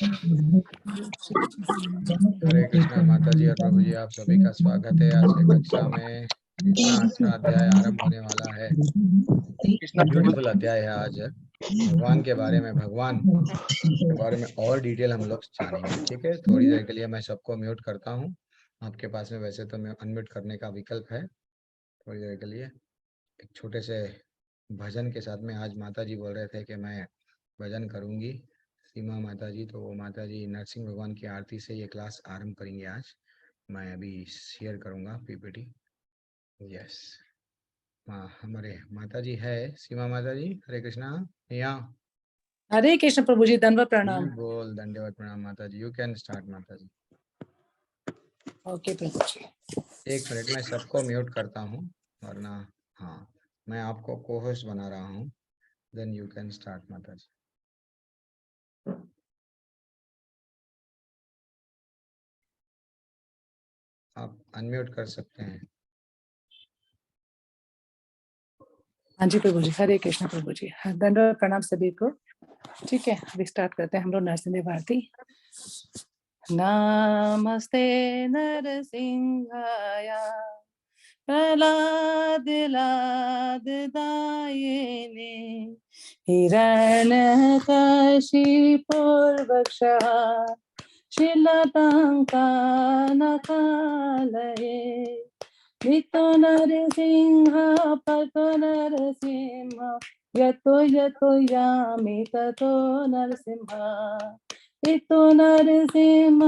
हरे कृष्णा माता जी और प्रभु जी, आप सभी का स्वागत है आज के कक्षा में। इतना अच्छा अध्याय आरंभ होने वाला है। कितना ब्यूटीफुल अध्याय है आज। भगवान के बारे में, भगवान के बारे में और डिटेल हम लोग जानेंगे। ठीक है, थोड़ी देर के लिए मैं सबको म्यूट करता हूँ। आपके पास में वैसे तो मैं अनम्यूट करने का विकल्प है। थोड़ी देर के लिए एक छोटे से भजन के साथ में आज माता जी बोल रहे थे कि मैं भजन करूंगी, सीमा माता जी। तो वो माता जी नरसिंह भगवान की आरती से ये क्लास आरंभ करेंगे आज। मैं अभी शेयर करूंगा पीपीटी। यस, हाँ, हमारे माता जी है, सीमा माता जी। हरे कृष्णा। यहाँ हरे कृष्ण प्रभु जी, दंडवत प्रणाम। बोल, दंडवत प्रणाम माता जी। यू कैन स्टार्ट माता जी। ओके प्रभु जी। एक मिनट में सबको म्यूट करता हूँ, वरना हाँ, मैं आपको को होस्ट बना रहा हूँ। देन यू कैन स्टार्ट माता जी। आप अनम्यूट कर सकते हैं। हाँ जी प्रभु जी, हरे कृष्ण प्रभु जी, दंडवत प्रणाम सभी को। ठीक है, अभी स्टार्ट करते हैं हम लोग नरसिंह भारती। नमस्ते नरसिंहाय प्रह्लादलाददायिने हिरण्यकशिपुर्वक्षः शीलताङ्कानकालये नितो नरसिंह पतो नरसिंह यतो यतो यामि ततो नरसिंह इतो नरसिंह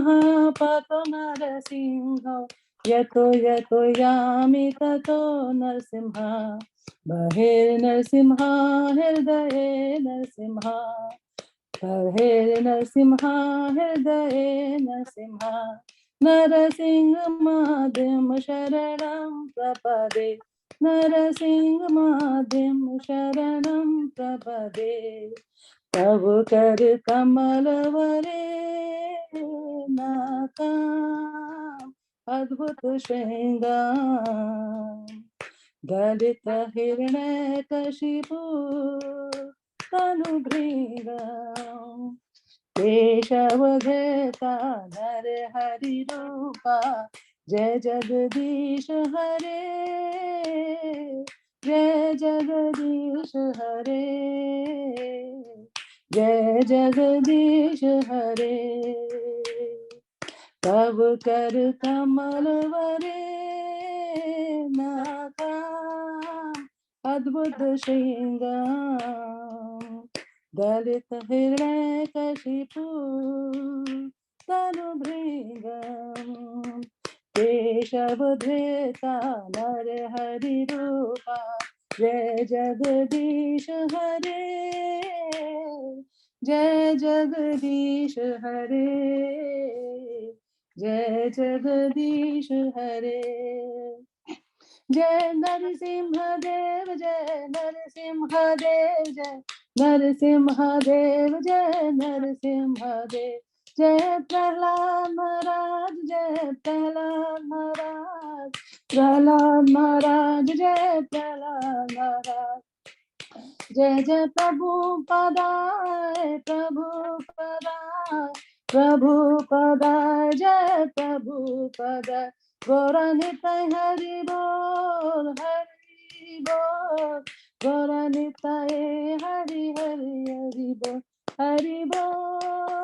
पतो नरसिंह यतो यतो यामि ततो नरसिंह बहिर्नरसिंह हृदये नरसिंह नरसिंह हृदये नरसिंह नरसिंहमाद्यं शरणं प्रपदे नरसिंहमाद्यं शरणं प्रपदे तव कर कमलवरे नाकाम् अद्भुत श्रृंगार दलित हिरण्यकशिपु तनुभृंगम् केशवधृता नर हरि रूपा जय जगदीश हरे जय जगदीश हरे जय जगदीश हरे तब कर कमल वरे नाकाम अद्भुत श्रृंगार दलित हिरण्यकशिपु तनुभृंगम् केशवधृता नर हरि रूपा जय जगदीश हरे जय जगदीश हरे जय जगदीश हरे जय नरसिंह देव जय नरसिंह देव जय नरसिंह देव जय नरसिंह देव जय प्रहलाद महाराज जय प्रहलाद महाराज प्रहलाद महाराज जय प्रहलाद महाराज जय जय प्रभु पदाय प्रभु पदाय प्रभु पदाय जय प्रभु पदाय गौरानिताय हरि बोल गौरानिताय हरि हरि हरि बोल हरि बोल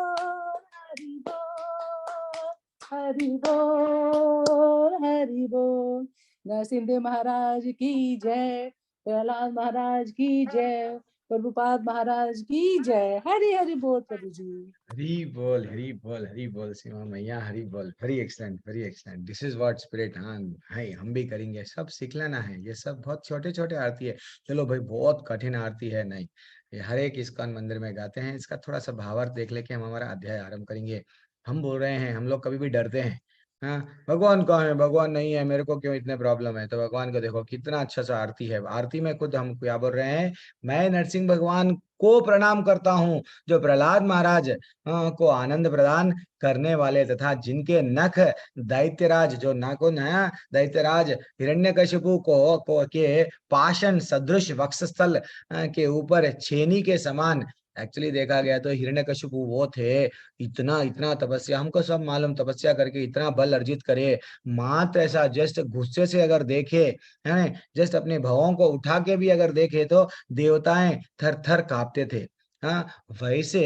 हरि बोल हरि बोल हरि बोल। नरसिंह महाराज की जय, प्रहलाद महाराज की जय, प्रभुपाद महाराज की जय। हरि हरि बोल प्रभु जी। हरी बोल, हरी बोल, हरी बोल सीमा मैया, हरी बोल। Very excellent, very excellent. This is what spirit. हाँ है, हम भी करेंगे। सब सीख लेना है। ये सब बहुत छोटे छोटे आरती है। चलो भाई, बहुत कठिन आरती है नहीं। ये हर एक इस्कॉन मंदिर में गाते हैं। इसका थोड़ा सा भावार्थ देख लेके हम हमारा अध्याय आरंभ करेंगे। हम बोल रहे हैं, हम लोग कभी भी डरते हैं। हाँ, भगवान कहाँ है, भगवान नहीं है, मेरे को क्यों इतने प्रॉब्लम है। तो भगवान को देखो कितना अच्छा सा आरती है। आरती में खुद हम क्या बोल रहे हैं, मैं नरसिंह भगवान को प्रणाम करता हूँ, जो प्रहलाद महाराज को आनंद प्रदान करने वाले तथा जिनके नख दैत्यराज, जो नाको नया दैत्यराज हिरण्यकशिपु को के पाषण सदृश वक्षस्थल के ऊपर छेनी के समान एक्चुअली देखा गया तो हिरण्यकशिपु वो थे, इतना इतना तपस्या, हमको सब मालूम, तपस्या करके इतना बल अर्जित करे, मात्र ऐसा जस्ट गुस्से से अगर देखे, है जस्ट अपने भावों को उठा के भी अगर देखे तो देवताएं थर थर कांपते थे। हाँ, वैसे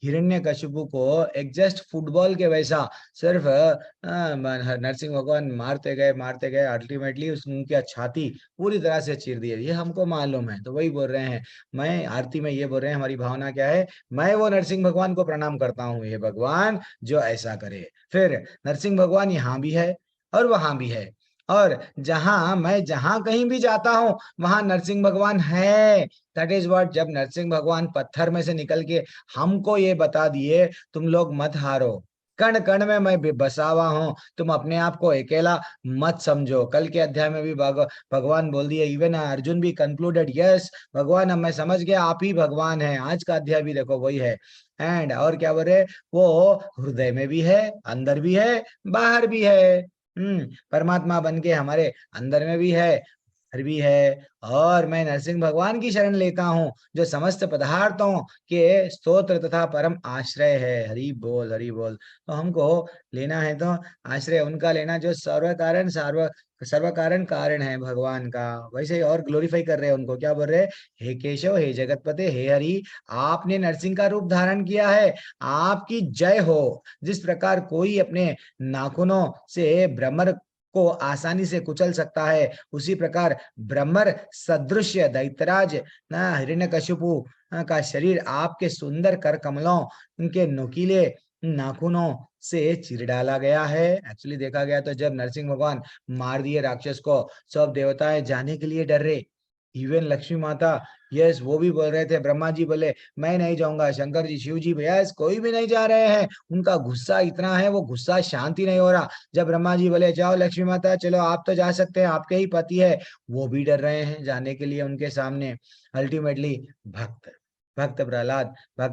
हिरण्यकशिपु को एक जस्ट फुटबॉल के वैसा सिर्फ नरसिंह भगवान मारते गए, अल्टीमेटली उनकी छाती पूरी तरह से चीर दी, ये हमको मालूम है। तो वही बोल रहे हैं, मैं आरती में ये बोल रहे हैं, हमारी भावना क्या है, मैं वो नरसिंह भगवान को प्रणाम करता हूँ, ये भगवान जो ऐसा करे। फिर नरसिंह भगवान यहाँ भी है और वहां भी है, और जहां कहीं भी जाता हूं वहां नरसिंह भगवान है। दैट इज व्हाट, जब नरसिंह भगवान पत्थर में से निकल के हमको ये बता दिए, तुम लोग मत हारो, कण कण में मैं बसा हुआ हूं, तुम अपने आप को अकेला मत समझो। कल के अध्याय में भी भगवान बोल दिए, इवन अर्जुन भी कंक्लूडेड, यस भगवान, अब मैं समझ गया आप ही भगवान है। आज का अध्याय भी देखो वही है। एंड और क्या बोल रहे, वो हृदय में भी है, अंदर भी है, बाहर भी है। परमात्मा बन के हमारे अंदर में भी है, बाहर भी है। और मैं नरसिंह भगवान की शरण लेता हूँ, जो समस्त पदार्थों के स्तोत्र तथा परम आश्रय है। हरि बोल, हरि बोल। तो हमको लेना है तो आश्रय उनका लेना जो सर्व कारण कारण है भगवान का। वैसे ही और ग्लोरीफाई कर रहे हैं उनको, क्या बोल रहे हैं, हे केशव, हे जगतपते, हे हरि, आपने नरसिंह का रूप धारण किया है, आपकी जय हो। जिस प्रकार कोई अपने नाखूनों से भ्रमर को आसानी से कुचल सकता है, उसी प्रकार भ्रमर सदृश दैत्यराज ना हिरण्यकशिपु का शरीर आपके सुंदर कर कमलों, उनके नुकीले नाखूनों से चीर डाला गया है। एक्चुअली देखा गया तो जब नरसिंह भगवान मार दिए राक्षस को, सब देवताएं जाने के लिए डर रहे, इवन लक्ष्मी माता, यस वो भी बोल रहे थे, ब्रह्मा जी बोले मैं नहीं जाऊंगा, शंकर जी, शिव जी, यस कोई भी नहीं जा रहे हैं। उनका गुस्सा इतना है, वो गुस्सा शांति नहीं हो रहा। जब ब्रह्मा जी बोले जाओ लक्ष्मी माता चलो, आप तो जा सकते हैं, आपके ही पति है, वो भी डर रहे हैं जाने के लिए उनके सामने। अल्टीमेटली भक्त भक्त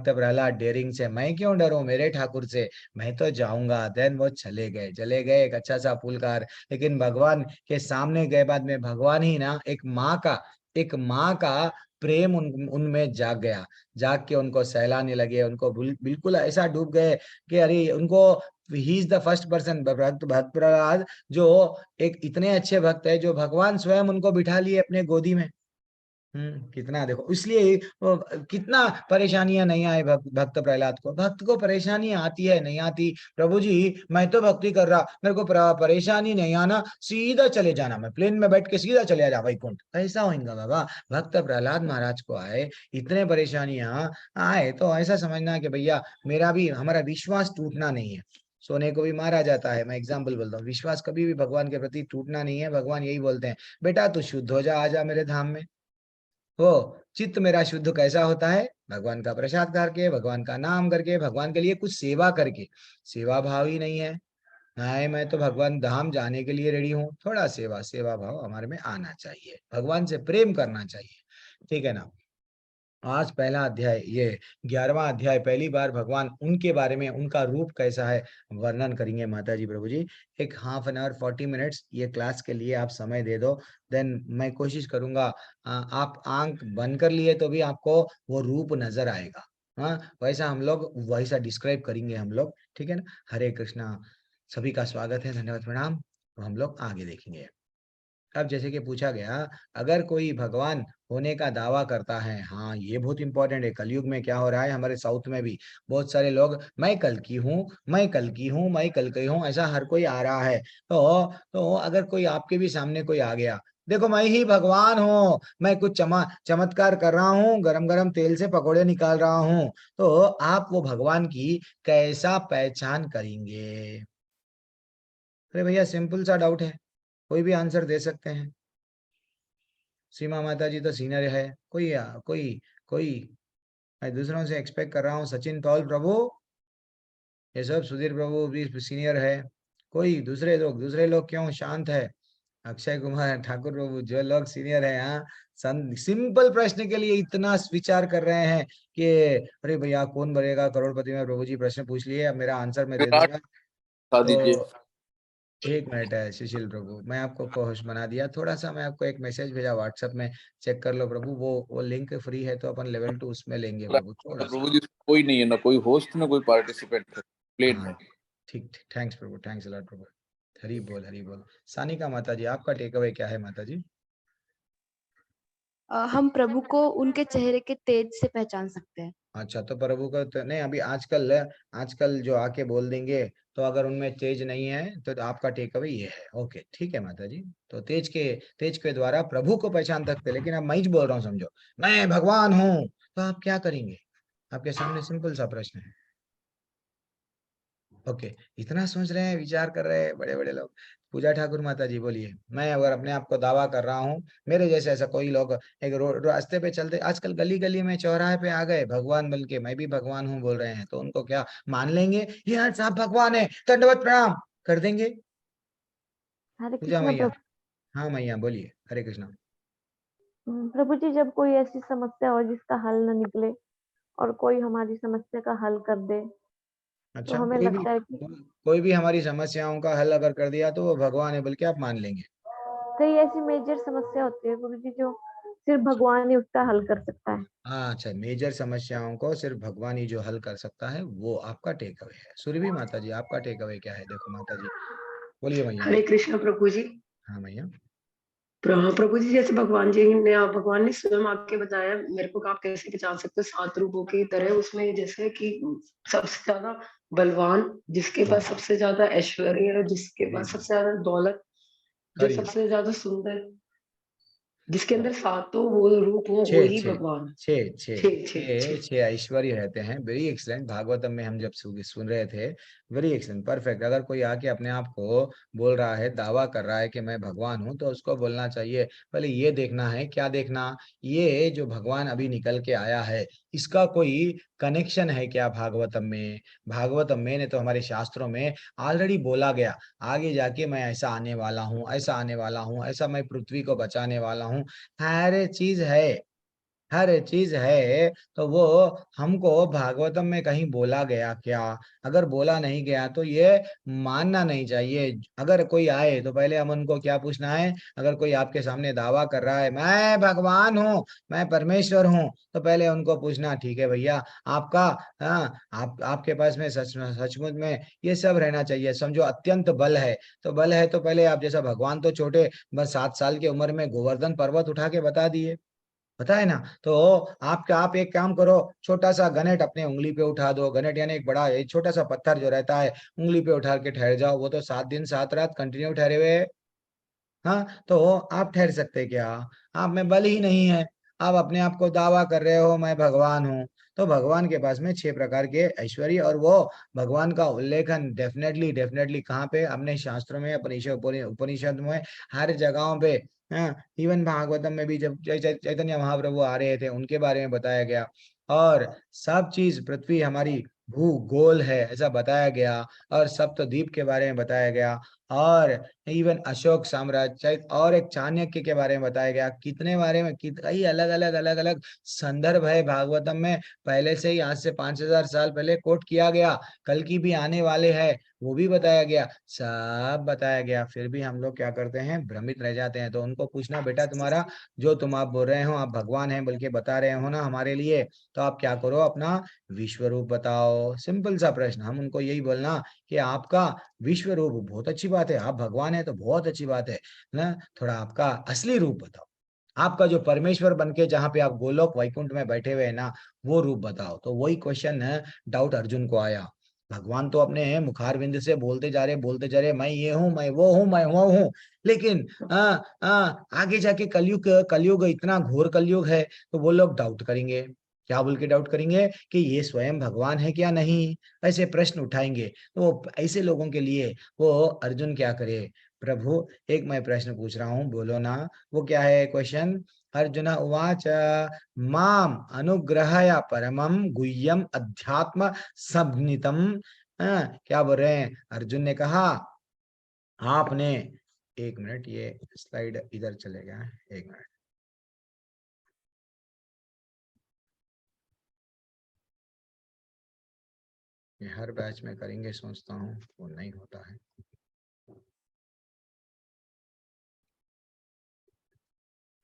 प्रहलाद डेयरिंग से, मैं क्यों डरूं मेरे ठाकुर से, मैं तो जाऊंगा। देन वो चले गए एक अच्छा सा पुलकार। लेकिन भगवान के सामने गए बाद में भगवान ही ना एक माँ का प्रेम उनमें जाग गया, जाग के उनको सहलाने लगे, उनको बिल्कुल ऐसा डूब गए कि अरे उनको, he is the first person, भक्त प्रहलाद जो एक इतने अच्छे भक्त है, जो भगवान स्वयं उनको बिठा लिए अपने गोदी में। कितना देखो, इसलिए कितना परेशानियां नहीं आए भक्त प्रहलाद को। भक्त को परेशानियां आती है, नहीं आती, प्रभु जी मैं तो भक्ति कर रहा, मेरे को परेशानी नहीं आना, सीधा चले जाना, मैं प्लेन में बैठ के सीधा चले जा वैकुंठ, ऐसा होगा बाबा। भक्त प्रहलाद महाराज को आए इतने परेशानियां आए, तो ऐसा समझना कि भैया मेरा भी, हमारा विश्वास टूटना नहीं है। सोने को भी मारा जाता है, मैं एग्जाम्पल बोलता हूँ, विश्वास कभी भी भगवान के प्रति टूटना नहीं है। भगवान यही बोलते हैं, बेटा तू शुद्ध हो जा, आजा मेरे धाम में। वो चित्त मेरा शुद्ध कैसा होता है, भगवान का प्रसाद करके, भगवान का नाम करके, भगवान के लिए कुछ सेवा करके। सेवा भाव ही नहीं है, नहीं मैं तो भगवान धाम जाने के लिए रेडी हूँ, थोड़ा सेवा भाव हमारे में आना चाहिए, भगवान से प्रेम करना चाहिए, ठीक है ना। आज पहला अध्याय, ये 11वां अध्याय, पहली बार भगवान उनके बारे में, उनका रूप कैसा है वर्णन करेंगे माता जी प्रभु जी। एक हाफ एन आवर 40 मिनट्स ये क्लास के लिए आप समय दे दो, देन मैं कोशिश करूंगा आप आंख बंद कर लिए तो भी आपको वो रूप नजर आएगा। हाँ, वैसा हम लोग वैसा डिस्क्राइब करेंगे हम लोग, ठीक है ना। हरे कृष्णा, सभी का स्वागत है, धन्यवाद, प्रणाम। तो हम लोग आगे देखेंगे। अब जैसे कि पूछा गया, अगर कोई भगवान होने का दावा करता है, हाँ ये बहुत इंपॉर्टेंट है। कलयुग में क्या हो रहा है, हमारे साउथ में भी बहुत सारे लोग, मैं कल की हूँ, मैं कल की हूँ, मैं कल की हूँ, ऐसा हर कोई आ रहा है। तो अगर कोई आपके भी सामने कोई आ गया, देखो मैं ही भगवान हूँ, मैं कुछ चमत्कार कर रहा हूँ, गरम गरम तेल से पकोड़े निकाल रहा हूँ, तो आप वो भगवान की कैसा पहचान करेंगे। अरे भैया सिंपल सा डाउट है, कोई भी आंसर दे सकते हैं। सीमा माता जी तो सीनियर है, कोई मैं दूसरों से एक्सपेक्ट कर रहा हूँ, सचिन पॉल प्रभु ये सब, सुधीर प्रभु भी सीनियर है, कोई दूसरे लोग क्यों शांत है, अक्षय कुमार ठाकुर प्रभु, जो लोग सीनियर है यहाँ, सिंपल प्रश्न के लिए इतना विचार कर रहे हैं कि अरे भैया कौन बनेगा करोड़पति में, प्रभु जी प्रश्न पूछ लिए, अब मेरा आंसर मैं दे विराट दूंगा। बता दीजिए। तो एक मिनट है सुशील प्रभु, मैं आपको कोहोस्ट बना दिया। थोड़ा सा मैं आपको एक मैसेज भेजा व्हाट्सएप में, चेक कर लो प्रभु। वो लिंक फ्री है तो अपन लेवल 2 उसमें लेंगे प्रभु, थोड़ा सा। प्रभु जी कोई नहीं है, ना कोई होस्ट ना कोई पार्टिसिपेंट प्लेन हाँ में। ठीक ठीक, थैंक्स प्रभु, थैंक्स अलॉट प्रभु। हरी बोल हरी बोल। सानिका माता जी, आपका टेक अवे क्या है माता जी? हम प्रभु को उनके चेहरे के तेज से पहचान सकते हैं। अच्छा, तो प्रभु का तो नहीं, अभी आजकल आजकल जो आके बोल देंगे, तो अगर उनमें तेज नहीं है तो आपका टेक अवे ये है। ओके ठीक है माता जी। तो तेज के द्वारा प्रभु को पहचान सकते हैं, लेकिन अब मैं ही बोल रहा हूँ, समझो मैं भगवान हूँ, तो आप क्या करेंगे? आपके सामने सिंपल सा प्रश्न है। ओके, इतना सोच रहे हैं, विचार कर रहे हैं बड़े बड़े लोग। पूजा ठाकुर माता जी बोलिए, मैं अगर अपने आप को दावा कर रहा हूँ, मेरे जैसे ऐसा कोई लोग एक रास्ते पे चलते, आजकल गली गली में चौराहे पे आ गए भगवान बन के, मैं भी भगवान हूँ बोल रहे हैं, तो उनको क्या मान लेंगे? ये साहब भगवान है, दंडवत प्रणाम कर देंगे। हरे पूजा कृष्ण मैया, प्रभु। हाँ मैया बोलिए, हरे कृष्णा। प्रभु जी, जब कोई ऐसी समस्या हो जिसका हल न निकले और कोई हमारी समस्या का हल कर दे, तो अच्छा, हमें लगता है कि कोई भी हमारी समस्याओं का हल अगर कर दिया तो वो भगवान है बोल के आप मान लेंगे? कई ऐसी मेजर समस्या होती है गुरु जी जो सिर्फ अच्छा, भगवान ही उसका हल कर सकता है। हाँ अच्छा, मेजर समस्याओं को सिर्फ भगवान ही जो हल कर सकता है, वो आपका टेक अवे है। सुरभि माता जी, आपका टेक अवे क्या है? देखो माता जी, बोलिए मैया। हरे कृष्ण प्रभु जी। हाँ मैया। प्रभु जी, जैसे भगवान ने स्वयं आके बताया मेरे को कि आप कैसे पहचान सकते हो 7 रूपों की तरह, उसमें जैसे कि सबसे ज्यादा बलवान, जिसके हाँ पास सबसे ज्यादा ऐश्वर्य है, जिसके जी पास जी, सबसे ज्यादा दौलत, जो करिए। सबसे ज्यादा सुंदर, जिसके हाँ, अंदर सातों वो रूप हो, वो छः ही छः भगवान। छः छः छह छह छः छह छः ऐश्वर्य रहते हैं। वेरी एक्सलेंट, भागवतम में हम जब सुन रहे थे, वेरी एक्सलेंट, परफेक्ट। अगर कोई आके अपने आप को बोल रहा है, दावा कर रहा है कि मैं भगवान हूं, तो उसको बोलना चाहिए पहले ये देखना है, क्या देखना, ये जो भगवान अभी निकल के आया है, इसका कोई कनेक्शन है क्या भागवतम में? भागवतम में ने तो हमारे शास्त्रों में ऑलरेडी बोला गया, आगे जाके मैं ऐसा आने वाला हूँ, ऐसा आने वाला हूँ, ऐसा मैं पृथ्वी को बचाने वाला हूँ। हर चीज है, हर चीज है, तो वो हमको भागवतम में कहीं बोला गया क्या? अगर बोला नहीं गया तो ये मानना नहीं चाहिए। अगर कोई आए तो पहले हम उनको क्या पूछना है? अगर कोई आपके सामने दावा कर रहा है मैं भगवान हूँ, मैं परमेश्वर हूँ, तो पहले उनको पूछना, ठीक है भैया, आपका, हाँ, आपके पास में सचमुच में ये सब रहना चाहिए। समझो अत्यंत बल है, तो बल है तो पहले आप जैसा भगवान तो छोटे, बस 7 साल की उम्र में गोवर्धन पर्वत उठा के बता दिए, पता है ना? तो आप एक काम करो, छोटा सा गनेट अपने उंगली पे उठा दो, गनेट यानी एक बड़ा एक छोटा सा पत्थर जो रहता है, उंगली पे उठा के ठहर जाओ, वो तो 7 दिन 7 रात कंटिन्यू ठहरे हुए। हाँ, तो आप ठहर सकते क्या? आप में बल ही नहीं है, आप अपने आप को दावा कर रहे हो मैं भगवान हूँ। तो भगवान के पास में 6 प्रकार के ऐश्वर्य, और वो भगवान का उल्लेखन डेफिनेटली डेफिनेटली कहाँ पे? अपने शास्त्रों में, उपनिषद में, हर जगहों पे। हाँ, इवन भागवतम में भी जब चैतन्य महाप्रभु आ रहे थे, उनके बारे में बताया गया, और सब चीज, पृथ्वी हमारी भूगोल है ऐसा बताया गया, और सप्तद्वीप के बारे में बताया गया, और इवन अशोक साम्राज्य, चाहे और एक चाणक्य के बारे में बताया गया, कितने बारे में कई अलग अलग संदर्भ है भागवतम में। पहले से ही, आज से 5000 साल पहले कोट किया गया, कल की भी आने वाले हैं वो भी बताया गया, सब बताया गया। फिर भी हम लोग क्या करते हैं? भ्रमित रह जाते हैं। तो उनको पूछना, बेटा तुम्हारा जो तुम आप बोल रहे हो आप भगवान हैं बल्कि बता रहे हो ना हमारे लिए, तो आप क्या करो, अपना विश्व रूप बताओ। सिंपल सा प्रश्न, हम उनको यही बोलना कि आपका विश्व रूप, बहुत अच्छी बात है, आप भगवान है तो बहुत अच्छी बात है ना, थोड़ा आपका असली रूप बताओ, आपका जो परमेश्वर बन के जहाँ पे आप गोलोक वैकुंठ में बैठे हुए हैं ना, वो रूप बताओ। तो वही क्वेश्चन है, डाउट अर्जुन को आया। भगवान तो अपने मुखारविंद से बोलते जा रहे, मैं ये हूँ, मैं वो हूँ, मैं वो हूँ, लेकिन आगे जाके कलयुग इतना घोर कलयुग है, तो वो लोग डाउट करेंगे। क्या बोल के डाउट करेंगे? कि ये स्वयं भगवान है क्या नहीं, ऐसे प्रश्न उठाएंगे। तो ऐसे लोगों के लिए वो अर्जुन क्या करे? प्रभु, एक मैं प्रश्न पूछ रहा हूँ, बोलो ना, वो क्या है क्वेश्चन? अर्जुन उवाच माम अनुग्रहया परमम गुह्यम अध्यात्म संज्ञितम। क्या बोल रहे हैं? अर्जुन ने कहा, आपने, एक मिनट, ये स्लाइड इधर चलेगा, एक मिनट, ये हर बैच में करेंगे सोचता हूँ, वो नहीं होता है।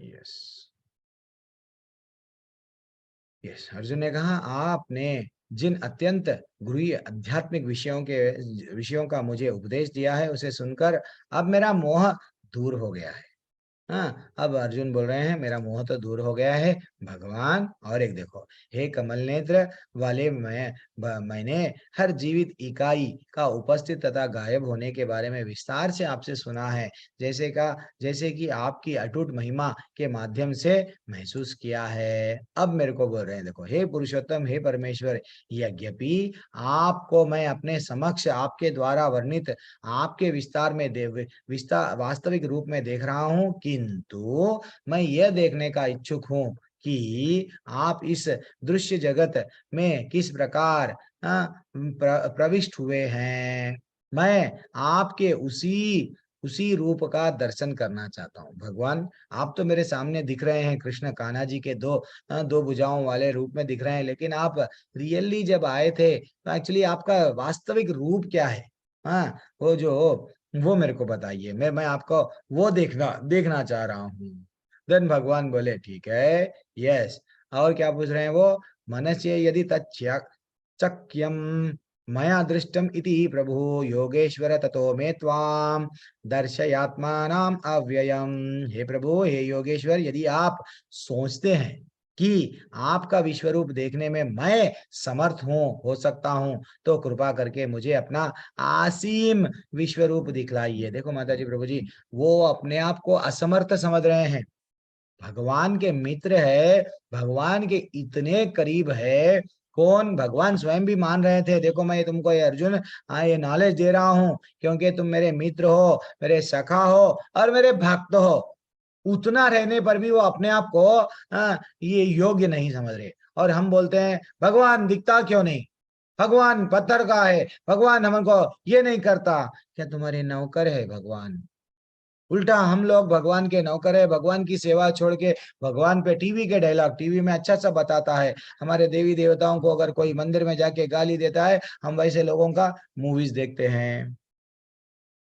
यस यस, अर्जुन ने कहा आपने जिन अत्यंत गूढ़ आध्यात्मिक विषयों का मुझे उपदेश दिया है उसे सुनकर अब मेरा मोह दूर हो गया है। हाँ, अब अर्जुन बोल रहे हैं मेरा मोह तो दूर हो गया है भगवान। और एक देखो, हे कमल नेत्र वाले मैंने हर जीवित इकाई का उपस्थित तथा गायब होने के बारे में विस्तार से आपसे सुना है, जैसे कि आपकी अटूट महिमा के माध्यम से महसूस किया है। अब मेरे को बोल रहे हैं देखो, हे पुरुषोत्तम, हे परमेश्वर, यद्यपि आपको मैं अपने समक्ष आपके द्वारा वर्णित आपके वास्तविक रूप में देख रहा हूं, किंतु मैं यह देखने का इच्छुक हूं कि आप इस दृश्य जगत में किस प्रकार प्रविष्ट हुए हैं। मैं आपके उसी रूप का दर्शन करना चाहता हूँ। भगवान आप तो मेरे सामने दिख रहे हैं, कृष्ण कान्हा जी के दो भुजाओं वाले रूप में दिख रहे हैं, लेकिन आप रियली जब आए थे तो एक्चुअली आपका वास्तविक रूप क्या है? हाँ, वो मेरे को बताइए, मैं आपको वो देखना चाह रहा हूँ। देन भगवान बोले ठीक है, यस। और क्या पूछ रहे हैं वो? मनस्य यदि चक्यम मया दृष्टम इति प्रभु योगेश्वर ततो मे त्वाम दर्शयात्मानाम अव्ययम। हे प्रभु, हे योगेश्वर, यदि आप सोचते हैं कि आपका विश्वरूप देखने में मैं समर्थ हो सकता हूं, तो कृपा करके मुझे अपना असीम विश्वरूप दिखलाइए। देखो माता जी, प्रभु जी, वो अपने आप को असमर्थ समझ रहे हैं, भगवान के मित्र है, भगवान के इतने करीब है। कौन? भगवान स्वयं भी मान रहे थे, देखो मैं तुमको ये अर्जुन ये नॉलेज दे रहा हूं क्योंकि तुम मेरे मित्र हो, मेरे सखा हो और मेरे भक्त हो। उतना रहने पर भी वो अपने आप को ये योग्य नहीं समझ रहे। और हम बोलते हैं भगवान दिखता क्यों नहीं, भगवान पत्थर का है, भगवान हमको ये नहीं करता। क्या तुम्हारे नौकर है भगवान? उल्टा हम लोग भगवान के नौकर है, भगवान की सेवा छोड़ के भगवान पे टीवी के डायलॉग, टीवी में अच्छा सा बताता है, हमारे देवी देवताओं को अगर कोई मंदिर में जाके गाली देता है, हम वैसे लोगों का मूवीज देखते हैं।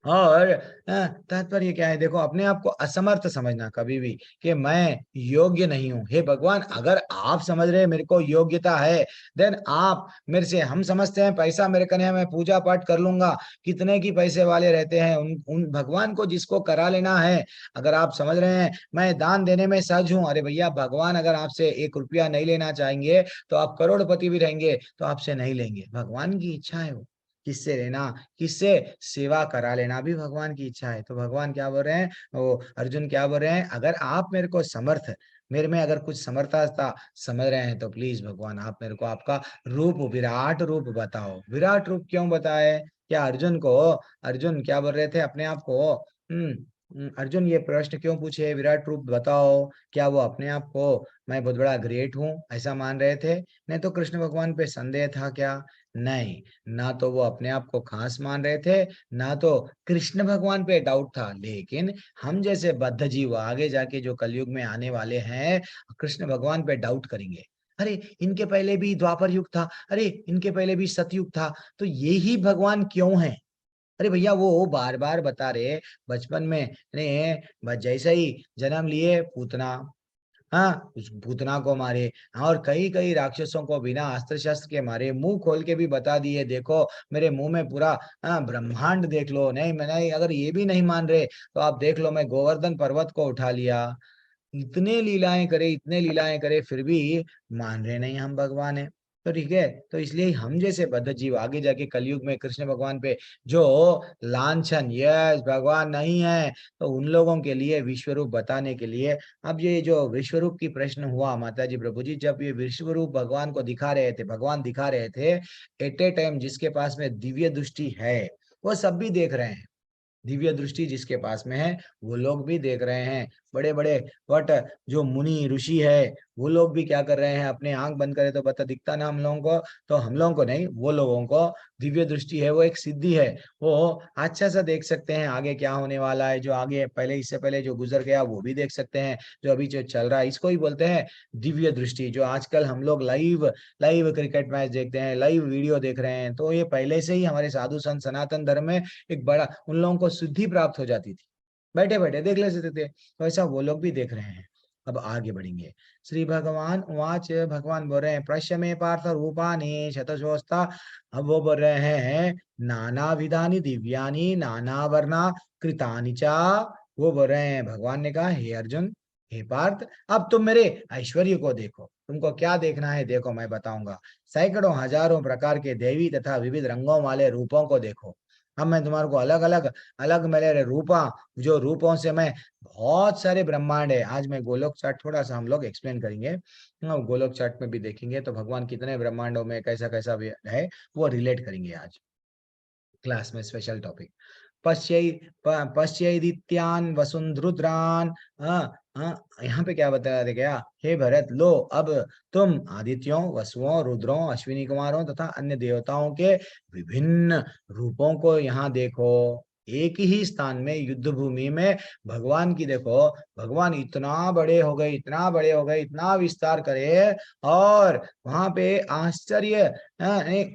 और तात्पर्य क्या है? देखो, अपने आप को असमर्थ समझना कभी भी कि मैं योग्य नहीं हूं। हे भगवान, अगर आप समझ रहे हैं मेरे को योग्यता है, देन आप मेरे से, हम समझते हैं पैसा मेरे कने, मैं पूजा पाठ कर लूंगा, कितने की पैसे वाले रहते हैं, उन भगवान को जिसको करा लेना है। अगर आप समझ रहे हैं मैं दान देने में सहज हूं, अरे भैया, भगवान अगर आपसे 1 रुपया नहीं लेना चाहेंगे तो आप करोड़पति भी रहेंगे तो आपसे नहीं लेंगे। भगवान की इच्छा है वो, किससे लेना, किससे सेवा करा लेना भी भगवान की इच्छा है। तो भगवान क्या बोल रहे हैं, वो अर्जुन क्या बोल रहे हैं, अगर आप मेरे को मेरे में अगर कुछ समर्थता समझ रहे हैं तो प्लीज भगवान आप मेरे को आपका रूप, विराट रूप बताओ। विराट रूप क्यों बताए? क्या अर्जुन क्या बोल रहे थे अपने आप को? अर्जुन ये प्रश्न क्यों पूछे, विराट रूप बताओ? क्या वो अपने आप को मैं बहुत बड़ा ग्रेट हूं ऐसा मान रहे थे? नहीं तो कृष्ण भगवान पे संदेह था क्या? नहीं, ना तो वो अपने आप को खास मान रहे थे, ना तो कृष्ण भगवान पे डाउट था। लेकिन हम जैसे बद्ध जीव आगे जाके जो कलयुग में आने वाले हैं, कृष्ण भगवान पे डाउट करेंगे। अरे इनके पहले भी द्वापर युग था, अरे इनके पहले भी सतयुग था, तो ये ही भगवान क्यों है? अरे भैया, वो बार बार बता रहे बचपन में ने जैसे ही जन्म लिए पूतना, हाँ, उस पूतना को मारे, और कई कई राक्षसों को बिना अस्त्र शस्त्र के मारे, मुंह खोल के भी बता दिए देखो मेरे मुंह में पूरा ब्रह्मांड देख लो। नहीं, अगर ये भी नहीं मान रहे तो आप देख लो, मैं गोवर्धन पर्वत को उठा लिया। इतने लीलाएं करे फिर भी मान रहे नहीं हम भगवान है। तो ठीक है, तो इसलिए हम जैसे बद्ध जीव आगे जाके कलयुग में कृष्ण भगवान पे जो लांछन, यस भगवान नहीं है, तो उन लोगों के लिए विश्वरूप बताने के लिए अब ये जो विश्वरूप की प्रश्न हुआ माता जी, प्रभु जी, जब ये विश्वरूप भगवान को दिखा रहे थे, भगवान दिखा रहे थे एट ए टाइम, जिसके पास में दिव्य दृष्टि है वो सब भी देख रहे हैं। दिव्य दृष्टि जिसके पास में है वो लोग भी देख रहे हैं। बड़े बड़े वट जो मुनि ऋषि है वो लोग भी क्या कर रहे हैं, अपने आंख बंद करे तो पता दिखता ना हम लोगों को, तो हम लोगों को नहीं, वो लोगों को दिव्य दृष्टि है, वो एक सिद्धि है, वो अच्छा सा देख सकते हैं आगे क्या होने वाला है, जो आगे पहले, इससे पहले जो गुजर गया वो भी देख सकते हैं, जो अभी जो चल रहा है इसको ही बोलते हैं दिव्य दृष्टि। जो आजकल हम लोग लाइव लाइव क्रिकेट मैच देखते हैं, लाइव वीडियो देख रहे हैं, तो ये पहले से ही हमारे साधु संत सनातन धर्म में एक बड़ा, उन लोगों को सिद्धि प्राप्त हो जाती थी, बैठे बैठे देख लेते थे, तो ऐसा वो लोग भी देख रहे हैं। अब आगे बढ़ेंगे। श्री भगवान उवाच, भगवान बोल रहे हैं प्रश्य में पार्थ रूपानि शतशोस्ता। अब वो बोल रहे हैं नाना विधानि दिव्यानि नाना वर्णा कृतानि चा। वो बोल रहे हैं, भगवान ने कहा हे अर्जुन, हे पार्थ, अब तुम मेरे ऐश्वर्य को देखो। तुमको क्या देखना है देखो, मैं बताऊंगा। सैकड़ों हजारों प्रकार के देवी तथा विविध रंगों वाले रूपों को देखो। अब मैं तुम्हारे को अलग अलग अलग मेरे रूपा, जो रूपों से मैं बहुत सारे ब्रह्मांड है। आज मैं गोलोक चार्ट थोड़ा सा हम लोग एक्सप्लेन करेंगे, गोलोक चार्ट में भी देखेंगे तो भगवान कितने ब्रह्मांडों में कैसा कैसा है वो रिलेट करेंगे आज क्लास में, स्पेशल टॉपिक। पश्यैदित्यान वसुंधरुद्रान। यहाँ पे क्या बताया गया, हे भरत लो अब तुम आदित्यों, वसुओं, रुद्रों, अश्विनी कुमारों तथा अन्य देवताओं के विभिन्न रूपों को यहाँ देखो। एक ही स्थान में युद्ध भूमि में भगवान की देखो, भगवान इतना बड़े हो गए, इतना बड़े हो गए, इतना विस्तार करे। और वहां पे आश्चर्य,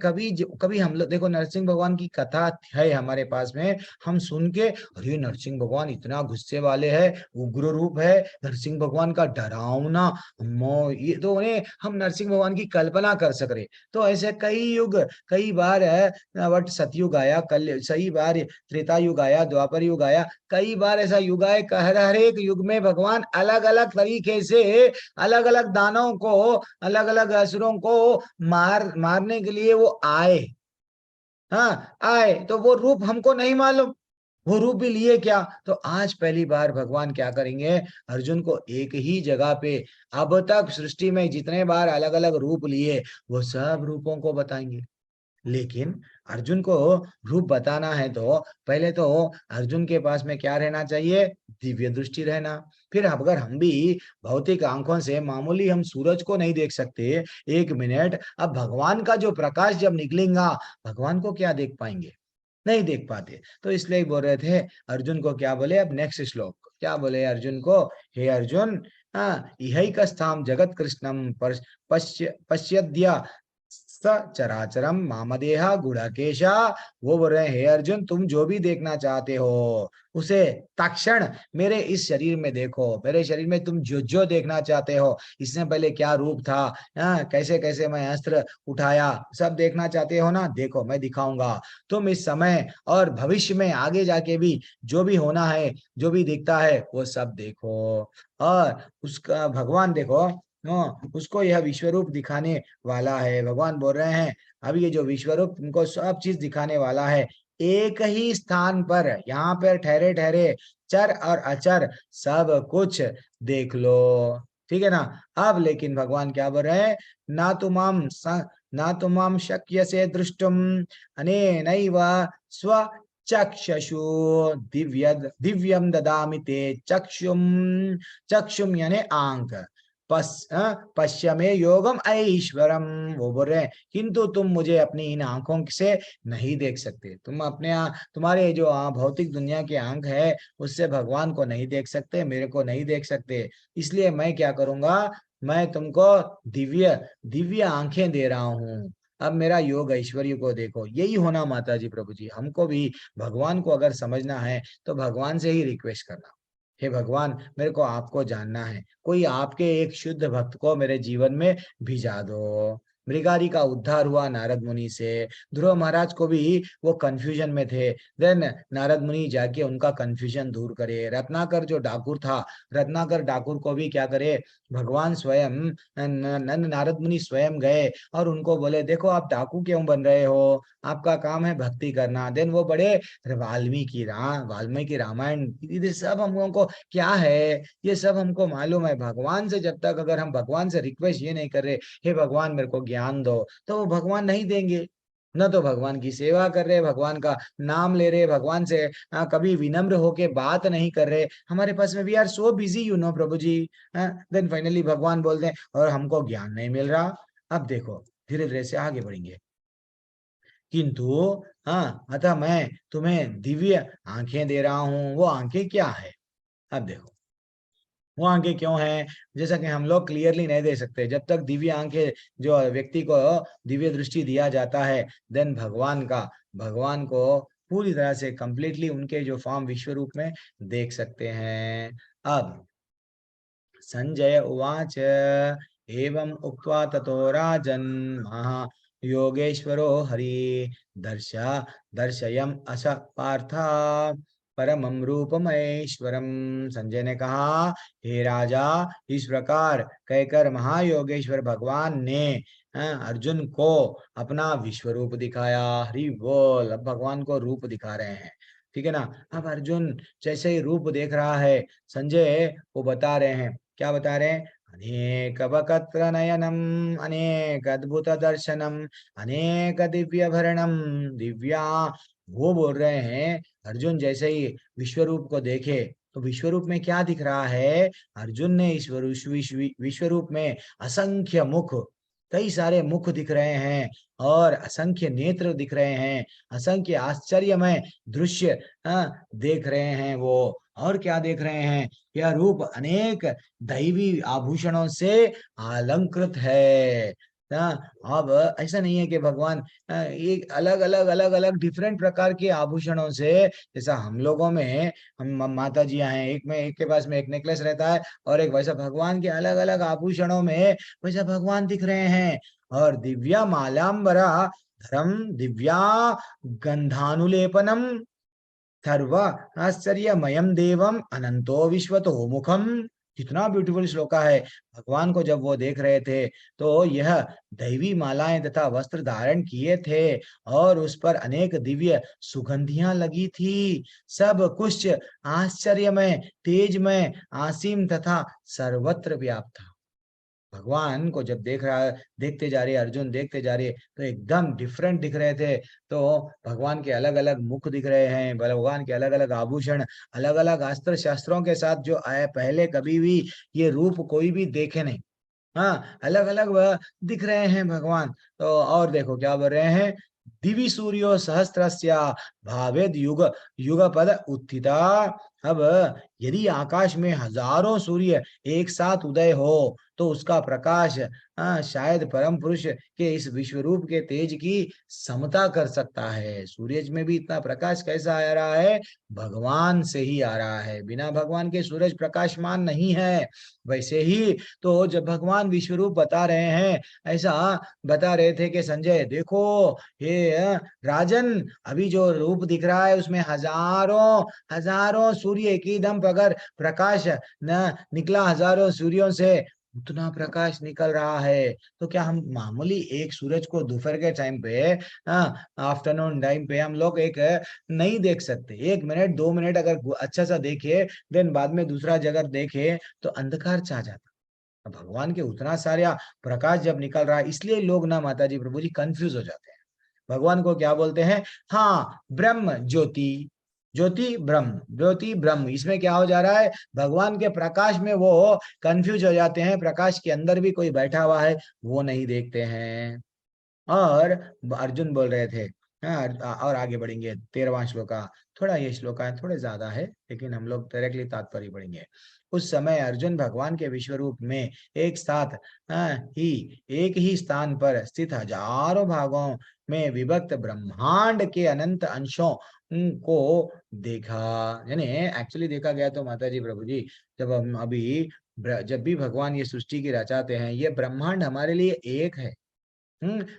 कभी कभी हम लोग देखो नरसिंह भगवान की कथा है हमारे पास में, हम सुन के अरे नरसिंह भगवान इतना गुस्से वाले है, उग्र रूप है, नरसिंह भगवान का डरावना, ये तो उन्हें हम नरसिंह भगवान की कल्पना कर सक रहे। तो ऐसे कई युग, कई बार है, बट सतयुग आया, कल सही बार त्रेता युग आया, द्वापर युग आया, कई बार ऐसा युग आए, हर एक युग में भगवान अलग अलग तरीके से अलग अलग दानों को, अलग अलग असुरों को मारने के लिए वो आए। हाँ आए, तो वो रूप हमको नहीं मालूम, वो रूप भी लिए क्या। तो आज पहली बार भगवान क्या करेंगे, अर्जुन को एक ही जगह पे अब तक सृष्टि में जितने बार अलग अलग रूप लिए वो सब रूपों को बताएंगे। लेकिन अर्जुन को रूप बताना है तो पहले तो अर्जुन के पास में क्या रहना चाहिए, दिव्य दृष्टि रहना। फिर अगर हम भी भौतिक आंखों से मामूली हम सूरज को नहीं देख सकते एक मिनट, अब भगवान का जो प्रकाश जब निकलेगा भगवान को क्या देख पाएंगे, नहीं देख पाते। तो इसलिए बोल रहे थे अर्जुन को, क्या बोले अब नेक्स्ट श्लोक क्या बोले अर्जुन को, हे अर्जुन, इहैकस्थां जगत कृष्णम पश्यद्य चराचरम मामदेहा गुड़केशा। वो बोल रहे हैं हे अर्जुन, तुम जो भी देखना चाहते हो उसे तक्षण मेरे इस शरीर में देखो। मेरे शरीर में तुम जो जो देखना चाहते हो, इससे पहले क्या रूप था, कैसे कैसे मैं अस्त्र उठाया, सब देखना चाहते हो ना, देखो मैं दिखाऊंगा। तुम इस समय और भविष्य में आगे जाके भी जो भी होना है, जो भी दिखता है वो सब देखो। और उसका भगवान देखो, उसको यह विश्वरूप दिखाने वाला है। भगवान बोल रहे हैं अब ये जो विश्वरूप तुमको सब चीज दिखाने वाला है, एक ही स्थान पर यहाँ पर ठहरे ठहरे चर और अचर सब कुछ देख लो, ठीक है ना। अब लेकिन भगवान क्या बोल रहे हैं, ना तुमाम शक्य से दृष्टुम अनेनैव स्वचक्षुषु दिव्यम ददामि ते चक्षुम यानी आंख, पश्चिमे योगम ऐश्वरम। वो बोल रहे हैं किंतु तुम मुझे अपनी इन आंखों से नहीं देख सकते, तुम अपने तुम्हारे जो भौतिक दुनिया के आंख है उससे भगवान को नहीं देख सकते, मेरे को नहीं देख सकते। इसलिए मैं क्या करूंगा, मैं तुमको दिव्य दिव्य आंखें दे रहा हूँ। अब मेरा योग ऐश्वर्य को देखो, यही होना माता जी प्रभु जी। हमको भी भगवान को अगर समझना है तो भगवान से ही रिक्वेस्ट करना, हे भगवान मेरे को आपको जानना है, कोई आपके एक शुद्ध भक्त को मेरे जीवन में भिजा दो। मृगारी का उद्धार हुआ नारद मुनि से, ध्रुव महाराज को भी वो कंफ्यूजन में थे, देन नारद मुनि जाके उनका कंफ्यूजन दूर करे। रत्नाकर जो डाकुर था, रत्नाकर डाकुर को भी क्या करे, भगवान स्वयं नारद मुनि स्वयं गए और उनको बोले देखो आप डाकू क्यों बन रहे हो, आपका काम है भक्ति करना। देन वो बड़े वाल्मीकि रामायण, ये सब हम लोगों को क्या है, ये सब हमको मालूम है। भगवान से जब तक अगर हम भगवान से रिक्वेस्ट ये नहीं कर रहे, हे भगवान मेरे को ज्ञान दो, तो वो भगवान नहीं देंगे। न तो भगवान की सेवा कर रहे, भगवान का नाम ले रहे, भगवान से कभी विनम्र होके बात नहीं कर रहे। हमारे पास में we are so busy you know प्रभु जी। देन फाइनली भगवान बोलते हैं और हमको ज्ञान नहीं मिल रहा। अब देखो धीरे धीरे से आगे बढ़ेंगे, किंतु अतः मैं तुम्हें दिव्य आंखें दे रहा हूं। वो आंखें क्या है, अब देखो वो आंखें क्यों हैं, जैसा कि हम लोग क्लियरली नहीं दे सकते जब तक दिव्य आंखें जो व्यक्ति को दिव्य दृष्टि दिया जाता है, देन भगवान को पूरी तरह से कंप्लीटली उनके जो फॉर्म विश्व रूप में देख सकते हैं। अब संजय उवाच एवं उक्त्वा ततो राजन् महा योगेश्वरो हरि दर्शयम् अस पार्था परमं रूपमहेश्वरम। संजय ने कहा, हे राजा, इस प्रकार कहकर महायोगेश्वर भगवान ने अर्जुन को अपना विश्व रूप दिखाया। हरि बोल। अब भगवान को रूप दिखा रहे हैं, ठीक है ना। अब अर्जुन जैसे ही रूप देख रहा है, संजय वो बता रहे हैं, क्या बता रहे हैं? अनेक वक्त्र नयनम अनेक अद्भुत दर्शनम अनेक दिव्य भरणम दिव्या। वो बोल रहे हैं, अर्जुन जैसे ही विश्व रूप को देखे तो विश्व रूप में क्या दिख रहा है? अर्जुन ने इस विश्व रूप में असंख्य मुख, कई सारे मुख दिख रहे हैं और असंख्य नेत्र दिख रहे हैं, असंख्य आश्चर्यमय दृश्य देख रहे हैं वो। और क्या देख रहे हैं? यह रूप अनेक दैवी आभूषणों से अलंकृत है। अब ऐसा नहीं है कि भगवान एक अलग अलग डिफरेंट प्रकार के आभूषणों से, जैसा हम लोगों में हम माता जी हैं, एक के पास में एक नेकलेस रहता है और एक वैसा भगवान के अलग अलग आभूषणों में वैसा भगवान दिख रहे हैं। और दिव्या मालांबरा धरम दिव्या गंधानुलेपनम सर्व आश्चर्यमयम देवम अनंतो विश्वतो मुखम। कितना ब्यूटीफुल श्लोका है। भगवान को जब वो देख रहे थे तो यह दैवी मालाएं तथा वस्त्र धारण किए थे और उस पर अनेक दिव्य सुगंधियां लगी थी। सब कुछ आश्चर्यमय, तेजमय, आसीम तथा सर्वत्र व्याप्त था। भगवान को जब देखते जा रहे अर्जुन, देखते जा रहे तो एकदम डिफरेंट दिख रहे थे। तो भगवान के अलग अलग मुख दिख रहे हैं, भगवान के अलग अलग आभूषण, अलग अलग अस्त्र शस्त्रों के साथ जो आए, पहले कभी भी ये रूप कोई भी देखे नहीं। हाँ, अलग अलग दिख रहे हैं भगवान। तो और देखो क्या बोल रहे हैं, दिवि सूर्यो सहस्त्रस्य भावेद युग युगपद उत्थिता। अब यदि आकाश में हजारों सूर्य एक साथ उदय हो तो उसका प्रकाश शायद परम पुरुष के इस विश्व रूप के तेज की समता कर सकता है। सूरज में भी इतना प्रकाश कैसा आ रहा है? भगवान से ही आ रहा है, बिना भगवान के सूरज प्रकाशमान नहीं है। वैसे ही तो जब भगवान विश्व रूप बता रहे हैं, ऐसा बता रहे थे कि संजय देखो, ये राजन, अभी जो रूप दिख रहा है उसमें हजारों हजारों सूर्य एक ही दम अगर प्रकाश न निकला, हजारों सूर्यों से उतना प्रकाश निकल रहा है, तो क्या हम मामूली एक सूरज को दोपहर के टाइम पे, आफ्टरनून टाइम पे हम लोग एक नहीं देख सकते? 1 मिनट 2 मिनट अगर अच्छा सा देखे, देन बाद में दूसरा जगह देखे तो अंधकार छा जाता। भगवान के उतना सारा प्रकाश जब निकल रहा है, इसलिए लोग ना माता जी प्रभु जी कंफ्यूज हो जाते हैं। भगवान को क्या बोलते हैं? हाँ, ब्रह्म ज्योति, ज्योति ब्रह्म, ज्योति ब्रह्म। इसमें क्या हो जा रहा है? भगवान के प्रकाश में वो कंफ्यूज हो जाते हैं, प्रकाश के अंदर भी कोई बैठा हुआ है वो नहीं देखते हैं। और अर्जुन बोल रहे थे, और आगे बढ़ेंगे 13वां श्लोका। थोड़ा ये श्लोका थोड़े ज्यादा है, लेकिन हम लोग डायरेक्टली तात्पर्य पढ़ेंगे। उस समय अर्जुन भगवान के विश्व रूप में एक साथ एक ही स्थान पर स्थित हजारों भागों में विभक्त ब्रह्मांड के अनंत अंशों को देखा। यानी एक्चुअली देखा गया तो माता जी प्रभु जी, जब भी भगवान ये सृष्टि की रचाते हैं, ये ब्रह्मांड हमारे लिए एक है।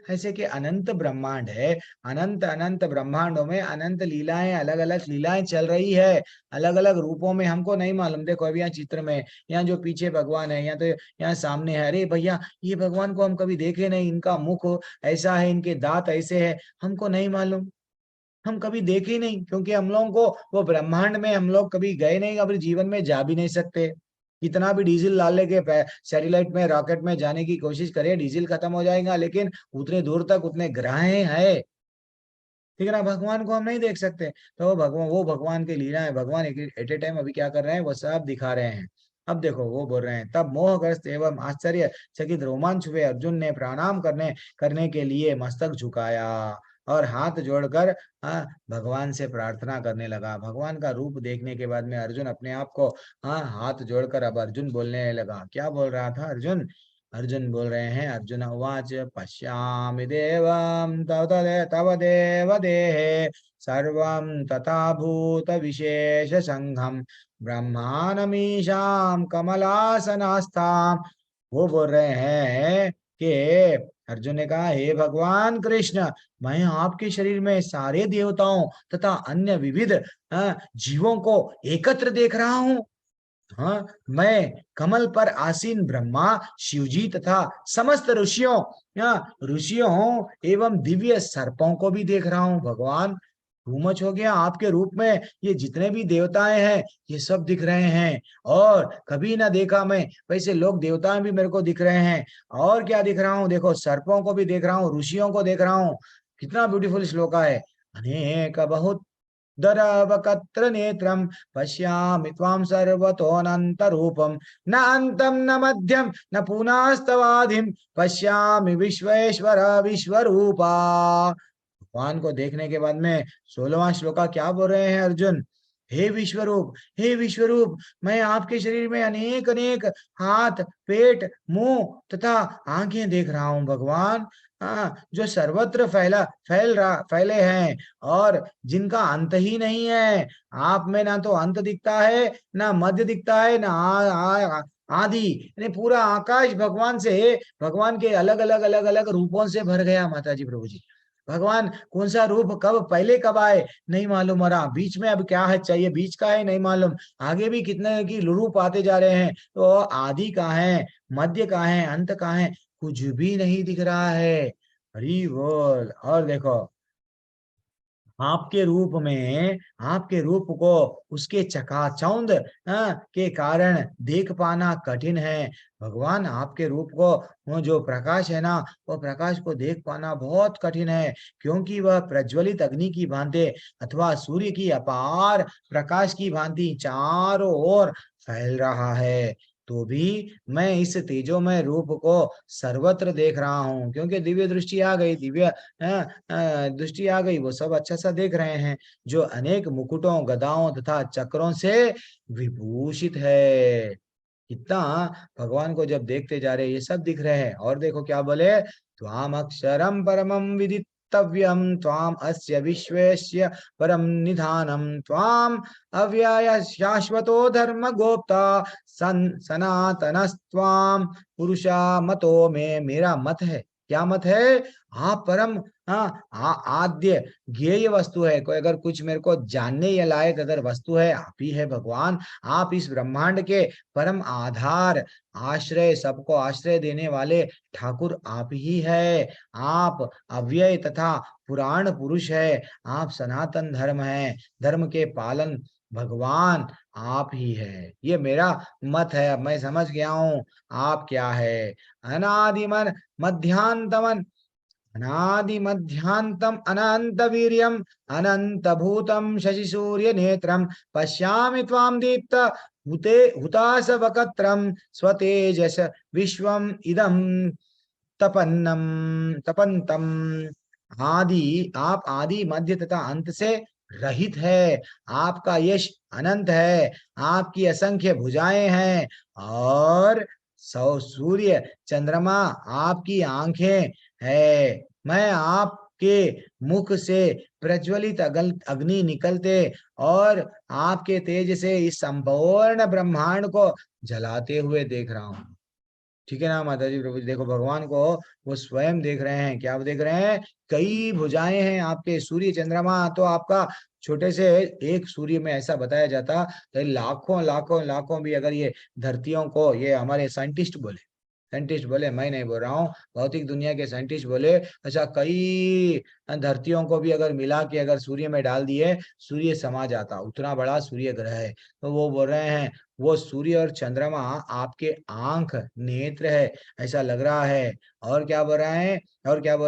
ऐसे कि अनंत ब्रह्मांड है, अनंत अनंत ब्रह्मांडों में अनंत लीलाएं, अलग अलग लीलाएं चल रही है, अलग अलग रूपों में। हमको नहीं मालूम, देखो अभी यहाँ चित्र में, यहाँ जो पीछे भगवान है, यहाँ तो यहाँ सामने है, अरे भैया ये भगवान को हम कभी देखे नहीं, इनका मुख ऐसा है, इनके दांत ऐसे है, हमको नहीं मालूम, हम कभी देखे ही नहीं, क्योंकि हम लोगों को वो ब्रह्मांड में हम लोग कभी गए नहीं, अपने जीवन में जा भी नहीं सकते। कितना भी डीजल डालने के सैटेलाइट में, रॉकेट में जाने की कोशिश करें, डीजल खत्म हो जाएगा, लेकिन उतने दूर तक उतने ग्रह है, ठीक है ना। भगवान को हम नहीं देख सकते। तो वो भगवान की लीला है। भगवान एट ए टाइम अभी क्या कर रहे हैं, वो सब दिखा रहे हैं। अब देखो वो बोल रहे हैं, तब मोहग्रस्त एवं आश्चर्य चकित रोमांच हुए अर्जुन ने प्रणाम करने के लिए मस्तक झुकाया और हाथ जोड़कर भगवान से प्रार्थना करने लगा। भगवान का रूप देखने के बाद में अर्जुन अपने आप को हाथ जोड़कर अब अर्जुन बोलने लगा। क्या बोल रहा था अर्जुन? अर्जुन बोल रहे हैं, अर्जुन उवाच पश्यामि देवं तव देव देहे सर्वं तथा भूत विशेष संघम ब्रह्मानमीशाम कमलासनास्थाम। वो बोल रहे हैं कि अर्जुन ने कहा, हे भगवान कृष्ण, मैं आपके शरीर में सारे देवताओं तथा अन्य विविध जीवों को एकत्र देख रहा हूं। हाँ, मैं कमल पर आसीन ब्रह्मा, शिवजी तथा समस्त ऋषियों एवं दिव्य सर्पों को भी देख रहा हूं। भगवान, टू मच हो गया। आपके रूप में ये जितने भी देवताएं हैं ये सब दिख रहे हैं, और कभी ना देखा मैं वैसे लोग देवताएं भी मेरे को दिख रहे हैं। और क्या दिख रहा हूँ, देखो सर्पों को भी देख रहा हूँ, ऋषियों को देख रहा हूँ। कितना ब्यूटीफुल श्लोका है। अनेक बहुत दरवकत्र नेत्रम पश्यामि त्वां सर्वतोऽनंत रूपम न अंतम न मध्यम न पुनस्तवाधिम पश्यामि विश्वेश्वर विश्वरूपा। भगवान को देखने के बाद में 16वां श्लोका क्या बोल रहे हैं अर्जुन? हे विश्वरूप, हे विश्वरूप, मैं आपके शरीर में अनेक अनेक हाथ, पेट, मुंह तथा आंखें देख रहा हूं भगवान। जो सर्वत्र फैले हैं और जिनका अंत ही नहीं है। आप में ना तो अंत दिखता है, ना मध्य दिखता है, ना आदि। यानी पूरा आकाश भगवान के अलग अलग रूपों से भर गया। माता जी, प्रभु जी, भगवान कौन सा रूप कब पहले कब आए नहीं मालूम, हो रहा बीच में अब क्या है चाहिए, बीच का है नहीं मालूम, आगे भी कितने की रूप आते जा रहे हैं। तो आदि कहाँ है, मध्य कहाँ है, अंत कहाँ है, कुछ भी नहीं दिख रहा है। हरि बोल। और देखो, आपके रूप को उसके चकाचौंध के कारण देख पाना कठिन है। भगवान, आपके रूप को वो जो प्रकाश है ना, वो प्रकाश को देख पाना बहुत कठिन है, क्योंकि वह प्रज्वलित अग्नि की भांति अथवा सूर्य की अपार प्रकाश की भांति चारों ओर फैल रहा है। तो भी मैं इस तेजोमय रूप को सर्वत्र देख रहा हूँ, क्योंकि दिव्य दृष्टि आ गई, दिव्य दृष्टि आ गई। वो सब अच्छा सा देख रहे हैं, जो अनेक मुकुटों, गदाओं तथा चक्रों से विभूषित है। कितना भगवान को जब देखते जा रहे, ये सब दिख रहे हैं। और देखो क्या बोले, त्वाम अक्षरम परमं विदितव्यम त्वाम अस्य विश्वेस्य परम निधानम त्वाम अव्यय शाश्वतो धर्म गोप्ता सनातनस्त्वाम पुरुषा मतो में। मेरा मत है, क्या मत है? आप परम आद्य ज्ञेय वस्तु है। कोई अगर कुछ मेरे को जानने या लायक अगर वस्तु है, आप ही है भगवान। आप इस ब्रह्मांड के परम आधार, आश्रय, सबको आश्रय देने वाले ठाकुर आप ही है। आप अव्यय तथा पुराण पुरुष है। आप सनातन धर्म है, धर्म के पालन भगवान आप ही है। ये मेरा मत है। अब मैं समझ गया हूं आप क्या है। अनादिमन मध्यांतमन, अनादि मध्यांतम अनंत वीर्यम अनंत भूतम शशि सूर्य नेत्रम पश्यामि त्वाम दीप्त हुतास वकत्रम स्वतेजस विश्वम इदम तपंतम। आप आदि मध्य तथा अंत से रहित है। आपका यश अनंत है, आपकी असंख्य भुजाएं हैं, और सूर्य चंद्रमा आपकी आंखें है। मैं आपके मुख से प्रज्वलित अग्नि निकलते और आपके तेज से इस संपूर्ण ब्रह्मांड को जलाते हुए देख रहा हूं। ठीक है ना माता जी, प्रभु जी? देखो भगवान को वो स्वयं देख रहे हैं। क्या देख रहे हैं? कई भुजाएं हैं आपके। सूर्य चंद्रमा तो आपका छोटे से एक सूर्य में ऐसा बताया जाता, तो लाखों लाखों लाखों भी अगर ये धरतियों को, ये हमारे साइंटिस्ट बोले, मैं नहीं बोल रहा हूँ, भौतिक दुनिया के साइंटिस्ट बोले, अच्छा कई धरतियों को भी अगर मिला के अगर सूर्य में डाल दिए, सूर्य समा जाता, उतना बड़ा सूर्य ग्रह है। तो वो बोल रहे हैं वो सूर्य और चंद्रमा आपके आंख, नेत्र है, ऐसा लग रहा है। और क्या बोल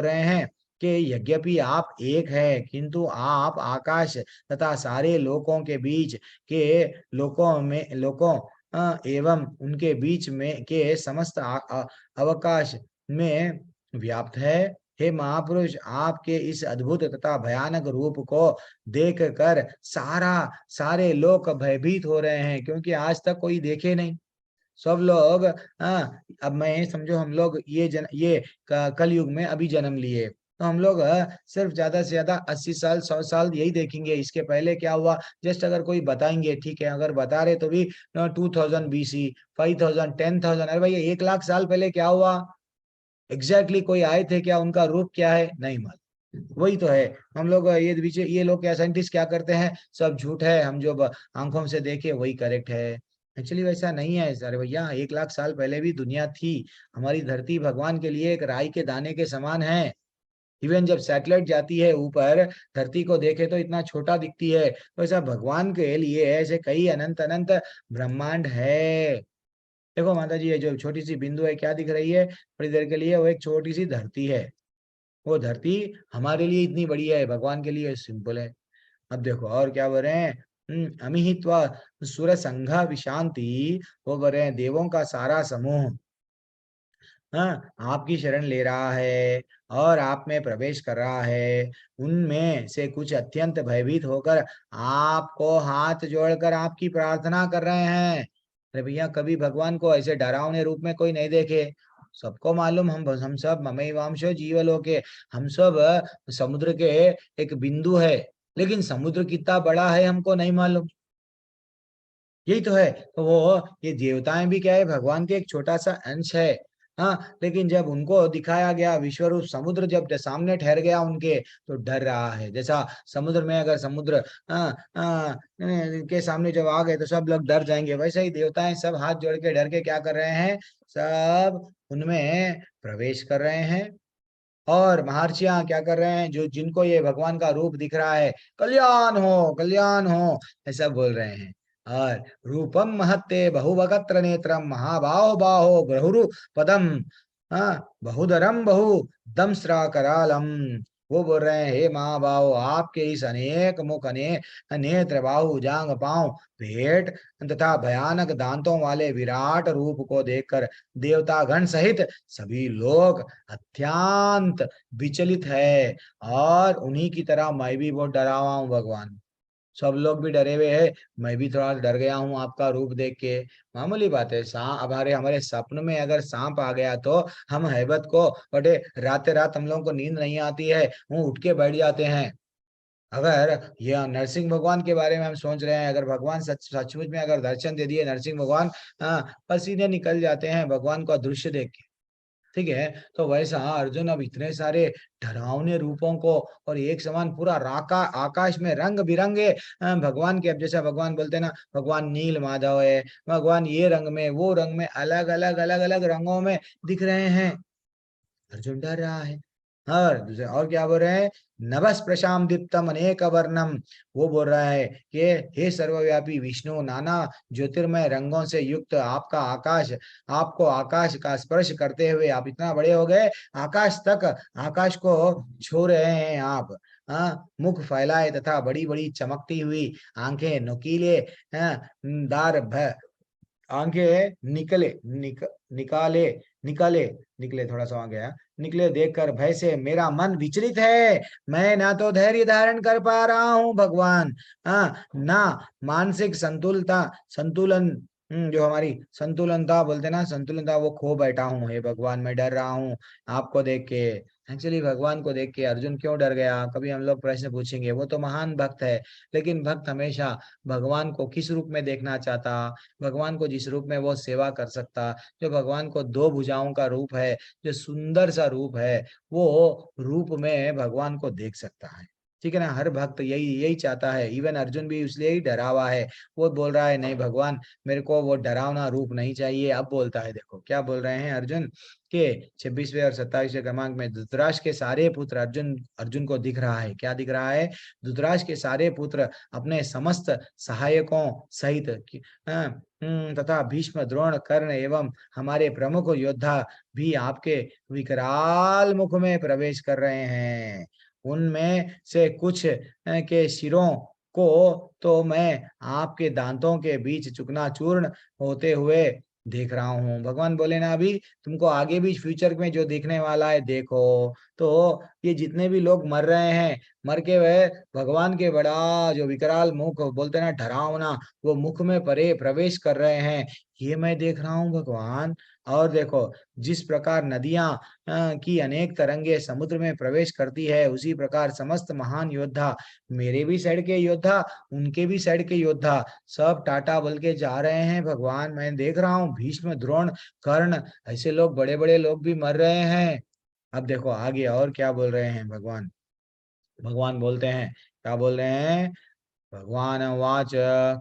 रहे हैं कि यद्यपि आप एक है, किंतु आप आकाश तथा सारे लोकों के बीच के लोकों एवं उनके बीच में के समस्त अवकाश में व्याप्त है। हे महापुरुष, आपके इस अद्भुत तथा भयानक रूप को देख कर सारे लोग भयभीत हो रहे हैं, क्योंकि आज तक कोई देखे नहीं। सब लोग अब मैं समझो हम लोग ये कलयुग में अभी जन्म लिए, तो हम लोग सिर्फ ज्यादा से ज्यादा 80 साल 100 साल यही देखेंगे। इसके पहले क्या हुआ जस्ट अगर कोई बताएंगे, ठीक है, अगर बता रहे तो भी 2000 BC, 5000, 10,000, अरे भाई 1 लाख साल पहले क्या हुआ एग्जैक्टली कोई आए थे क्या, उनका रूप क्या है नहीं मालूम। वही तो है। हम लोग ये लोग क्या साइंटिस्ट क्या करते हैं, सब झूठ है, हम जो आंखों से देखे वही करेक्ट है। एक्चुअली वैसा नहीं है अरे भैया, 1 लाख साल पहले भी दुनिया थी। हमारी धरती भगवान के लिए एक राई के दाने के समान है। इवन जब सैटेलाइट जाती है ऊपर, धरती को देखे तो इतना छोटा दिखती है, वैसा भगवान के लिए ऐसे कई अनंत अनंत ब्रह्मांड है। देखो माता जी, ये जो छोटी सी बिंदु है क्या दिख रही है थोड़ी देर के लिए, वो एक छोटी सी धरती है। वो धरती हमारे लिए इतनी बड़ी है, भगवान के लिए सिंपल है। अब देखो और क्या बोल रहे हैं, अमिहित्वा सुर संघा विशांति, वो बोल रहे हैं देवों का सारा समूह हाँ आपकी शरण ले रहा है और आप में प्रवेश कर रहा है। उनमें से कुछ अत्यंत भयभीत होकर आपको हाथ जोड़कर आपकी प्रार्थना कर रहे हैं। अरे भैया, कभी भगवान को ऐसे डरावने रूप में कोई नहीं देखे। सबको मालूम हम सब ममैवांशो जीवलोके, हम सब समुद्र के एक बिंदु है, लेकिन समुद्र कितना बड़ा है हमको नहीं मालूम। यही तो है। तो वो ये देवताएं भी क्या है, भगवान के एक छोटा सा अंश है। हाँ, लेकिन जब उनको दिखाया गया विश्वरूप समुद्र जब सामने ठहर गया उनके, तो डर रहा है। जैसा समुद्र में अगर समुद्र के सामने जब आ गए तो सब लोग डर जाएंगे, वैसे ही देवताएं सब हाथ जोड़ के डर के क्या कर रहे हैं, सब उनमें प्रवेश कर रहे हैं। और महर्षियां क्या कर रहे हैं, जो जिनको ये भगवान का रूप दिख रहा है, कल्याण हो कल्याण हो ऐसा बोल रहे हैं। और रूपम महत्ते बहुवक्त्र नेत्रम महाबाहो बाहो बहुरु पदम, बहुधरम बहु दंस्रा करालम। वो बोल रहे हैं हे महाबाहो, आपके इस अनेक मुख नेत्र बाहु जांग पांव पेट तथा भयानक दांतों वाले विराट रूप को देखकर देवतागण सहित सभी लोग अत्यंत विचलित है। और उन्हीं की तरह मैं भी बहुत डरा हुआ हूँ भगवान। सब लोग भी डरे हुए हैं, मैं भी थोड़ा डर गया हूँ आपका रूप देख के। मामूली बात है, सांप हमारे हमारे सपन में अगर सांप आ गया तो हम हैबत को बटे रात रात हम लोगों को नींद नहीं आती है, वो उठ के बैठ जाते हैं। अगर यह नरसिंह भगवान के बारे में हम सोच रहे हैं, अगर भगवान सचमुच में अगर दर्शन दे दिए नरसिंह भगवान, पसीने निकल जाते हैं भगवान का दृश्य देख के, ठीक है। तो वैसा अर्जुन अब इतने सारे डरावने रूपों को और एक समान पूरा राका आकाश में रंग बिरंगे भगवान के, अब जैसा भगवान बोलते हैं ना, भगवान नील माधव है, भगवान ये रंग में वो रंग में अलग अलग अलग अलग रंगों में दिख रहे हैं। अर्जुन डर रहा है। और दूसरे और क्या बोल रहे हैं, नभस प्रशाम दीप्तम अनेक वर्णम, वो बोल रहा है कि हे सर्वव्यापी विष्णु, नाना ज्योतिर्मय रंगों से युक्त आपका आकाश, आपको आकाश का स्पर्श करते हुए आप इतना बड़े हो गए, आकाश तक आकाश को छू रहे हैं आप। मुख फैलाए तथा बड़ी बड़ी चमकती हुई आंखें, नुकीले दार आंखें निकाले निकाले निकले, थोड़ा सा आ गया, निकले देखकर भय से मेरा मन विचलित है। मैं ना तो धैर्य धारण कर पा रहा हूँ भगवान, ना मानसिक संतुलन, जो हमारी संतुलनता बोलते ना, संतुलनता वो खो बैठा हूँ। हे भगवान, मैं डर रहा हूँ आपको देख के। एक्चुअली भगवान को देख के अर्जुन क्यों डर गया, कभी हम लोग प्रश्न पूछेंगे। वो तो महान भक्त है, लेकिन भक्त हमेशा भगवान को किस रूप में देखना चाहता, भगवान को जिस रूप में वो सेवा कर सकता, जो भगवान को दो भुजाओं का रूप है, जो सुंदर सा रूप है, वो रूप में भगवान को देख सकता है। ठीक है ना, हर भक्त यही यही चाहता है। इवन अर्जुन भी इसलिए ही डरा हुआ है। वो बोल रहा है नहीं भगवान, मेरे को वो डरावना रूप नहीं चाहिए। अब बोलता है, देखो क्या बोल रहे हैं अर्जुन के 26वें और 27वें क्रमांक में, धृतराष्ट्र के सारे पुत्र, अर्जुन अर्जुन को दिख रहा है, क्या दिख रहा है, धृतराष्ट्र के सारे पुत्र अपने समस्त सहायकों सहित तथा भीष्म द्रोण कर्ण एवं हमारे प्रमुख योद्धा भी आपके विकराल मुख में प्रवेश कर रहे हैं। उनमें से कुछ के शिरों को तो मैं आपके दांतों के बीच चूर्ण होते हुए देख रहा हूँ। भगवान बोले ना, अभी तुमको आगे भी फ्यूचर में जो देखने वाला है देखो। तो ये जितने भी लोग मर रहे हैं, मर के वह भगवान के बड़ा जो विकराल मुख बोलते ना, डरावना, वो मुख में परे प्रवेश कर रहे हैं। ये मैं देख रहा हूँ भगवान। और देखो जिस प्रकार नदियां की अनेक तरंगे समुद्र में प्रवेश करती है, उसी प्रकार समस्त महान योद्धा, मेरे भी साइड के योद्धा, उनके भी साइड के योद्धा, सब टाटा बोल के जा रहे हैं भगवान। मैं देख रहा हूँ भीष्म, द्रोण, कर्ण, ऐसे लोग, बड़े बड़े लोग भी मर रहे हैं। अब देखो आगे और क्या बोल रहे हैं भगवान। भगवान बोलते हैं, क्या बोल रहे हैं। भगवान उवाच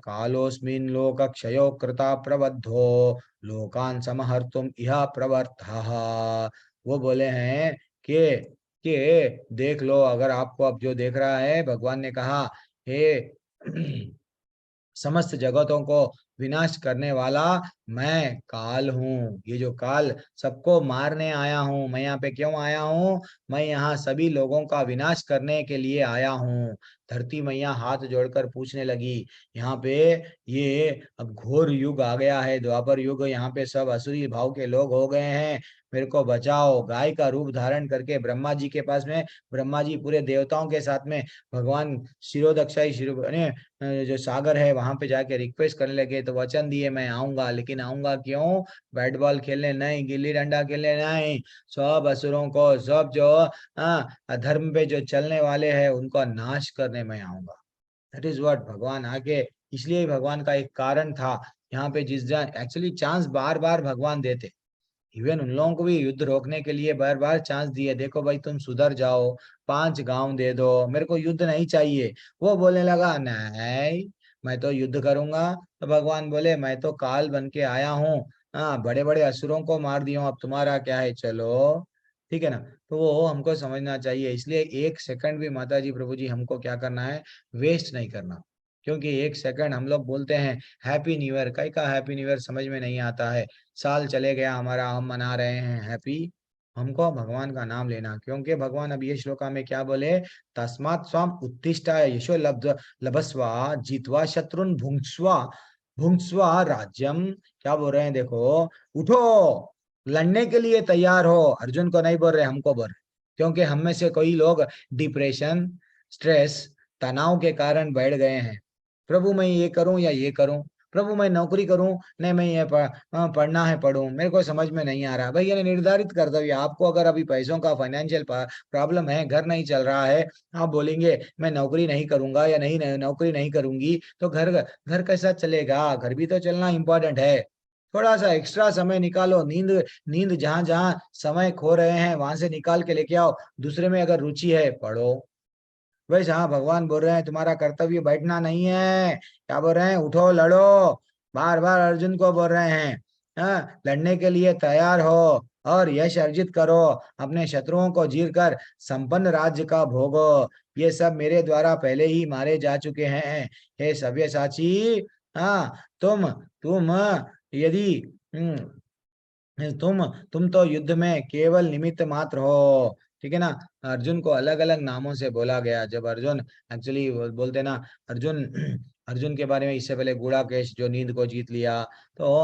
कालोऽस्मिन् लोकक्षयो कृता प्रबद्धो लोकान् समहर्तुम इह प्रवृत्तः। वो बोले हैं कि देख लो, अगर आपको अब जो देख रहा है, भगवान ने कहा, हे समस्त जगतों को विनाश करने वाला मैं काल हूँ। ये जो काल सबको मारने आया हूँ। मैं यहाँ पे क्यों आया हूँ? मैं यहाँ सभी लोगों का विनाश करने के लिए आया हूँ। धरती मैया हाथ जोड़कर पूछने लगी, यहाँ पे ये अब घोर युग आ गया है, द्वापर युग, यहाँ पे सब असुरी भाव के लोग हो गए हैं, मेरे को बचाओ। गाय का रूप धारण करके ब्रह्मा जी के पास में, ब्रह्मा जी पूरे देवताओं के साथ में भगवान शिरोदक्षाई जो सागर है वहां पे जाके रिक्वेस्ट करने लगे। तो वचन दिए, मैं आऊंगा, लेकिन आऊंगा क्यों? बैट बॉल खेलने नहीं, गिल्ली डंडा खेलने नहीं, सब असुरों को, सब जो अधर्म पे जो चलने वाले हैं उनको नाश करने मैं आऊंगा। दैट इज व्हाट भगवान आगे। इसलिए भगवान का एक कारण था यहाँ पे, जिस एक्चुअली चांस बार बार भगवान देते, इवन उन लोगों को भी युद्ध रोकने के लिए बार बार चांस दिए, देखो भाई तुम सुधर जाओ, 5 गांव दे दो, मेरे को युद्ध नहीं चाहिए। वो बोलने लगा, नहीं मैं तो युद्ध करूंगा। तो भगवान बोले, मैं तो काल बन के आया हूँ, हाँ बड़े बड़े असुरों को मार दिया हूँ, अब तुम्हारा क्या है, चलो। ठीक है ना। तो वो हमको समझना चाहिए। इसलिए एक सेकंड भी माता जी प्रभु जी हमको क्या करना है, वेस्ट नहीं करना। क्योंकि एक सेकंड हम लोग बोलते हैं हैप्पी न्यू ईयर, कई का हैप्पी न्यू ईयर समझ में नहीं आता है। साल चले गया हमारा, हम मना रहे हैं हैप्पी। हमको भगवान का नाम लेना, क्योंकि भगवान अब ये श्लोका में क्या बोले, तस्मात् स्वाम उत्तिष्ठा यशो लभस्वा जीतवा शत्रुन भुंक्स्वा भुंक्स्वा राज्यम। क्या बोल रहे हैं देखो, उठो, लड़ने के लिए तैयार हो। अर्जुन को नहीं बोल रहे, हमको बोल रहे, क्योंकि हम में से कोई लोग डिप्रेशन, स्ट्रेस, तनाव के कारण बैठ गए हैं। प्रभु मैं ये करूं या ये करूं, प्रभु मैं नौकरी करूं, नहीं मैं ये पढ़ना है पढ़ूं, मेरे को समझ में नहीं आ रहा। भाई ये निर्धारित कर्तव्य आपको। अगर अभी पैसों का फाइनेंशियल प्रॉब्लम है, घर नहीं चल रहा है, आप बोलेंगे मैं नौकरी नहीं करूंगा या नहीं नौकरी नहीं करूंगी, तो घर घर कैसा चलेगा? घर भी तो चलना इंपॉर्टेंट है। थोड़ा सा एक्स्ट्रा समय निकालो, नींद नींद जहां जहां समय खो रहे हैं वहां से निकाल के लेके आओ। दूसरे में अगर रुचि है, पढ़ो। वैसे हाँ भगवान बोल रहे हैं तुम्हारा कर्तव्य बैठना नहीं है। क्या बोल रहे हैं, उठो लड़ो। बार बार अर्जुन को बोल रहे हैं, हाँ लड़ने के लिए तैयार हो और यश अर्जित करो, अपने शत्रुओं को जीत कर संपन्न राज्य का भोगो। ये सब मेरे द्वारा पहले ही मारे जा चुके हैं। हे सव्यसाची, हाँ तुम यदि तुम तो युद्ध में केवल निमित्त मात्र हो। ठीक है ना। अर्जुन को अलग अलग नामों से बोला गया। जब अर्जुन एक्चुअली बोलते ना, अर्जुन अर्जुन के बारे में इससे पहले गुड़ाकेश जो नींद को जीत लिया, तो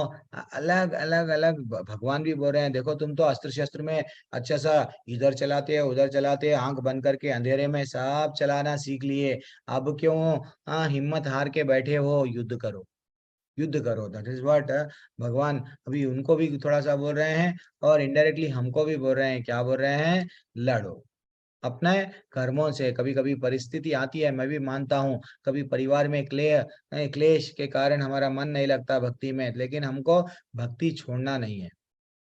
अलग अलग अलग भगवान भी बोल रहे हैं, देखो तुम तो अस्त्र शस्त्र में अच्छा सा इधर चलाते हो उधर चलाते हो, आंख बंद करके अंधेरे में सब चलाना सीख लिए, अब क्यों हिम्मत हार के बैठे हो? युद्ध करो, युद्ध करो। दैट इज व्हाट भगवान अभी उनको भी थोड़ा सा बोल रहे हैं, और इनडायरेक्टली हमको भी बोल रहे हैं। क्या बोल रहे हैं? लड़ो अपने कर्मों से। कभी कभी परिस्थिति आती है, मैं भी मानता हूँ, कभी परिवार में क्लेश के कारण हमारा मन नहीं लगता भक्ति में, लेकिन हमको भक्ति छोड़ना नहीं है।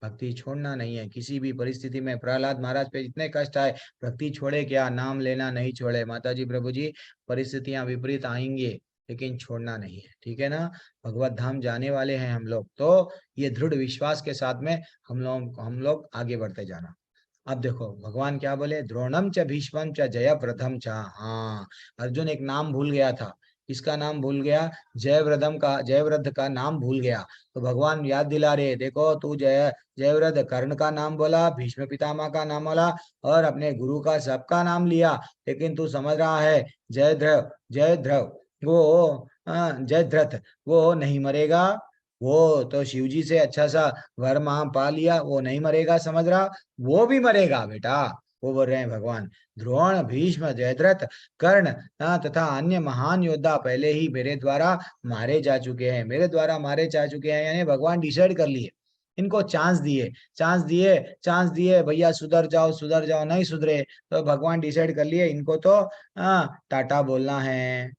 भक्ति छोड़ना नहीं है किसी भी परिस्थिति में। प्रहलाद महाराज पे इतने कष्ट आए, भक्ति छोड़े क्या? नाम लेना नहीं छोड़े। माता जी प्रभु जी, परिस्थितियां विपरीत आएंगे लेकिन छोड़ना नहीं है। ठीक है ना। भगवत धाम जाने वाले हैं हम लोग, तो ये दृढ़ विश्वास के साथ में हम लोग आगे बढ़ते जाना। अब देखो भगवान क्या बोले, द्रोणम च भीष्मम च जयव्रतम च। हाँ अर्जुन एक नाम भूल गया था। इसका नाम भूल गया, जयव्रत का नाम भूल गया। तो भगवान याद दिला रहे, देखो तू जयव्रत कर्ण का नाम बोला, भीष्म पितामह का नाम बोला, और अपने गुरु का सबका नाम लिया, लेकिन तू समझ रहा है जयद्रथ जयद्रथ वो नहीं मरेगा। वो तो शिव जी से अच्छा सा वर पा लिया, वो नहीं मरेगा, समझ रहा? वो भी मरेगा बेटा। वो बोल रहे हैं भगवान द्रोण, भीष्म, जयद्रथ, कर्ण तथा अन्य महान योद्धा पहले ही मेरे द्वारा मारे जा चुके हैं, मेरे द्वारा मारे जा चुके हैं, यानी भगवान डिसाइड कर लिए, इनको चांस दिए, चांस दिए भैया सुधर जाओ, नहीं सुधरे तो भगवान डिसाइड कर लिए इनको तो टाटा बोलना है,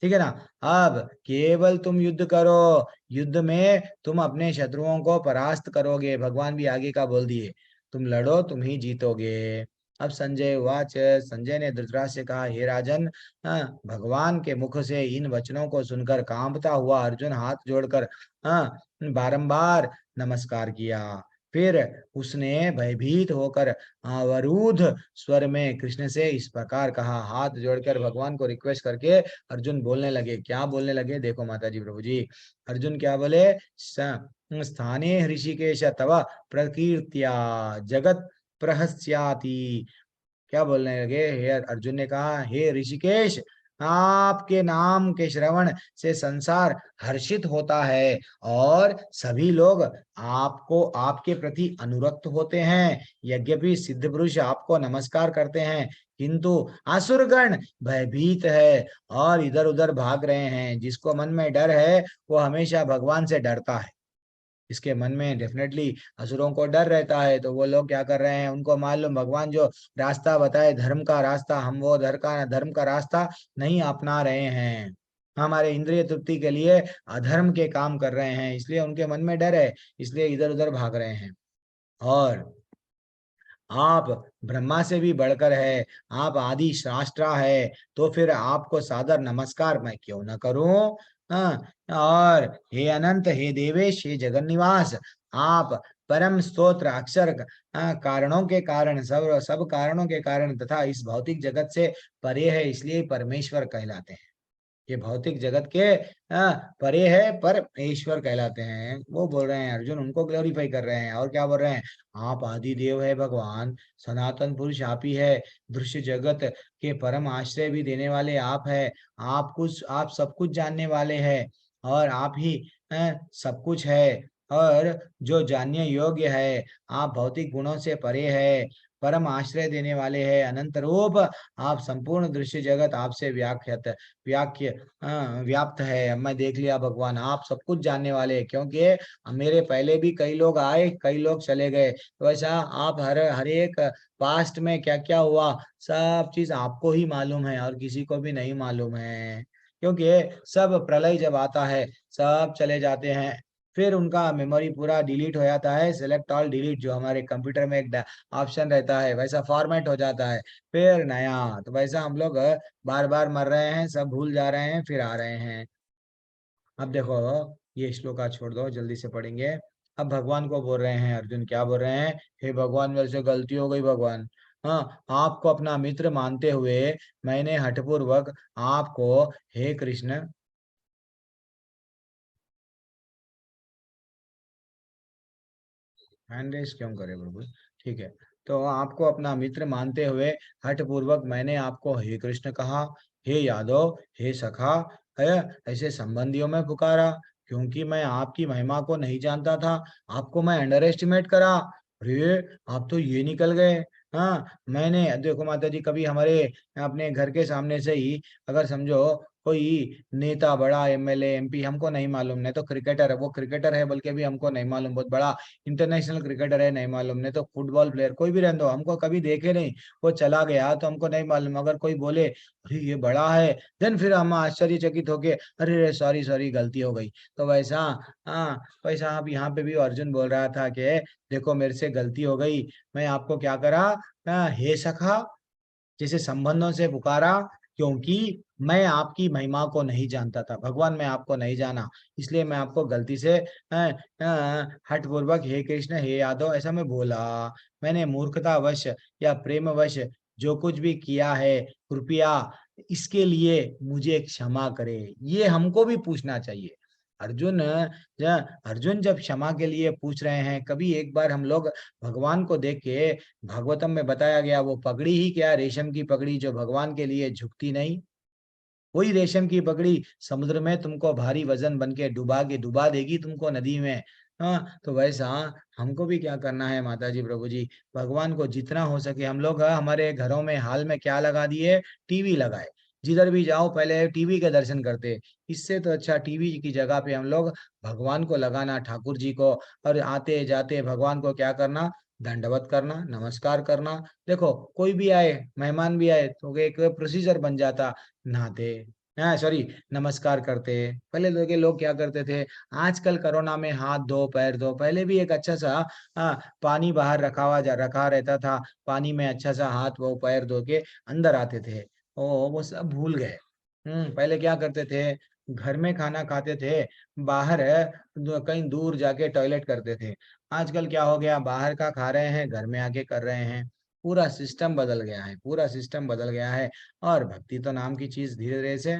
ठीक है ना। अब केवल तुम युद्ध करो, युद्ध में तुम अपने शत्रुओं को परास्त करोगे, भगवान भी आगे का बोल दिए, तुम लड़ो तुम ही जीतोगे। अब संजय वाच, संजय ने धृतराष्ट्र से कहा, हे राजन, भगवान के मुख से इन वचनों को सुनकर कांपता हुआ अर्जुन हाथ जोड़कर बारंबार नमस्कार किया। फिर उसने भयभीत होकर अवरुद्ध स्वर में कृष्ण से इस प्रकार कहा, हाथ जोड़कर भगवान को रिक्वेस्ट करके अर्जुन बोलने लगे। क्या बोलने लगे देखो माता जी प्रभु जी, अर्जुन क्या बोले, स्थाने ऋषिकेश तव प्रकीर्त्या जगत प्रहस्याति, क्या बोलने लगे, हे अर्जुन ने कहा, हे ऋषिकेश, आपके नाम के श्रवण से संसार हर्षित होता है और सभी लोग आपको, आपके प्रति अनुरक्त होते हैं। यद्यपि सिद्ध पुरुष आपको नमस्कार करते हैं, किंतु असुरगण भयभीत है और इधर उधर भाग रहे हैं। जिसको मन में डर है वो हमेशा भगवान से डरता है, इसके मन में डेफिनेटली असुरों को डर रहता है, तो वो लोग क्या कर रहे हैं, उनको मालूम भगवान जो रास्ता बताए धर्म का रास्ता, हम वो धर्म का रास्ता नहीं अपना रहे हैं, हमारे इंद्रिय तृप्ति के लिए अधर्म के काम कर रहे हैं, इसलिए उनके मन में डर है, इसलिए इधर उधर भाग रहे हैं। और आप ब्रह्मा से भी बढ़कर है, आप आदि शास्त्रा है, तो फिर आपको सादर नमस्कार मैं क्यों न करूं। और हे अनंत, हे देवेश, हे जगन्निवास, आप परम स्तोत्र अक्षर कारणों के कारण, सब कारणों के कारण तथा इस भौतिक जगत से परे है, इसलिए परमेश्वर कहलाते हैं। ये भौतिक जगत के परे है पर ईश्वर कहलाते हैं। वो बोल रहे हैं अर्जुन, उनको ग्लोरीफाई कर रहे हैं। और क्या बोल रहे हैं, आप आदि देव है भगवान, सनातन पुरुष आप ही है, दृश्य जगत के परम आश्रय भी देने वाले आप है, आप सब कुछ जानने वाले हैं और आप ही सब कुछ है, और जो जानने योग्य है, आप भौतिक गुणों से परे है, परम आश्रय देने वाले हैं, अनंत रूप, आप संपूर्ण दृश्य जगत आपसे व्याप्त है। मैं देख लिया भगवान, आप सब कुछ जानने वाले हैं, क्योंकि मेरे पहले भी कई लोग आए, कई लोग चले गए, तो ऐसा आप हर एक पास्ट में क्या क्या हुआ सब चीज आपको ही मालूम है और किसी को भी नहीं मालूम है, क्योंकि सब प्रलय जब आता है सब चले जाते हैं, फिर उनका मेमोरी पूरा डिलीट हो जाता है, सिलेक्ट ऑल डिलीट जो हमारे कंप्यूटर में एक ऑप्शन रहता है, वैसा फॉर्मेट हो जाता है, फिर नया। तो वैसा हम लोग बार बार मर रहे हैं, सब भूल जा रहे हैं, फिर आ रहे हैं। अब देखो ये श्लोका छोड़ दो, जल्दी से पढ़ेंगे। अब भगवान को बोल रहे हैं अर्जुन, क्या बोल रहे हैं, हे भगवान मेरे से गलती हो गई भगवान, हाँ आपको अपना मित्र मानते हुए मैंने हठपूर्वक आपको, हे कृष्ण, हैंड रेस क्यों करे प्रभु, ठीक है, तो आपको अपना मित्र मानते हुए हठ पूर्वक मैंने आपको हे कृष्ण कहा, हे यादव, हे सखा, है ऐसे संबंधियों में पुकारा, क्योंकि मैं आपकी महिमा को नहीं जानता था, आपको मैं अंडर एस्टिमेट करा। अरे आप तो ये निकल गए। हाँ मैंने देखो माता जी, कभी हमारे अपने घर के सामने से ही अगर समझो कोई नेता, बड़ा एमएलए एमपी, हमको नहीं मालूम, नहीं तो क्रिकेटर है, वो क्रिकेटर है बल्कि भी हमको नहीं मालूम, बहुत बड़ा इंटरनेशनल क्रिकेटर है नहीं मालूम, नहीं तो फुटबॉल प्लेयर कोई भी रहने दो, हमको कभी देखे नहीं, वो चला गया तो हमको नहीं मालूम, अगर कोई बोले अरे ये बड़ा है, देन फिर हम आश्चर्यचकित होके अरे सॉरी सॉरी गलती हो गई। तो वैसा हाँ वैसा आप यहाँ पे भी अर्जुन बोल रहा था कि देखो मेरे से गलती हो गई, मैं आपको क्या करा, हे सखा, जैसे संबंधों से पुकारा, क्योंकि मैं आपकी महिमा को नहीं जानता था भगवान, मैं आपको नहीं जाना, इसलिए मैं आपको गलती से हठ पूर्वक हे कृष्ण, हे यादव ऐसा मैं बोला, मैंने मूर्खतावश या प्रेमवश जो कुछ भी किया है, कृपया इसके लिए मुझे क्षमा करे। ये हमको भी पूछना चाहिए। अर्जुन अर्जुन जब क्षमा के लिए पूछ रहे हैं, कभी एक बार हम लोग भगवान को देख के, भागवतम में बताया गया वो पगड़ी ही क्या, रेशम की पगड़ी जो भगवान के लिए झुकती नहीं, वही रेशम की पगड़ी समुद्र में तुमको भारी वजन बन के डुबा देगी तुमको नदी में, हाँ, तो वैसा हमको भी क्या करना है माता जी, प्रभु जी, भगवान को जितना हो सके हम लोग हमारे घरों में हाल में क्या लगा दिए, टीवी लगाए। जिधर भी जाओ पहले टीवी के दर्शन करते। इससे तो अच्छा टीवी की जगह पे हम लोग भगवान को लगाना, ठाकुर जी को, और आते जाते भगवान को क्या करना, दंडवत करना, नमस्कार करना। देखो कोई भी आए, मेहमान भी आए तो एक प्रोसीजर बन जाता, नहाते, हाँ सॉरी, नमस्कार करते। पहले लोग क्या करते थे, आजकल कोरोना में हाथ धो पैर धो, पहले भी एक अच्छा सा पानी बाहर रखा रहता था, पानी में अच्छा सा हाथ वो पैर धो के अंदर आते थे। वो सब भूल गए। पहले क्या करते थे, घर में खाना खाते थे, बाहर कहीं दूर जाके टॉयलेट करते थे। आजकल क्या हो गया, बाहर का खा रहे हैं, घर में आके कर रहे हैं। पूरा सिस्टम बदल गया है, पूरा सिस्टम बदल गया है। और भक्ति तो नाम की चीज धीरे धीरे से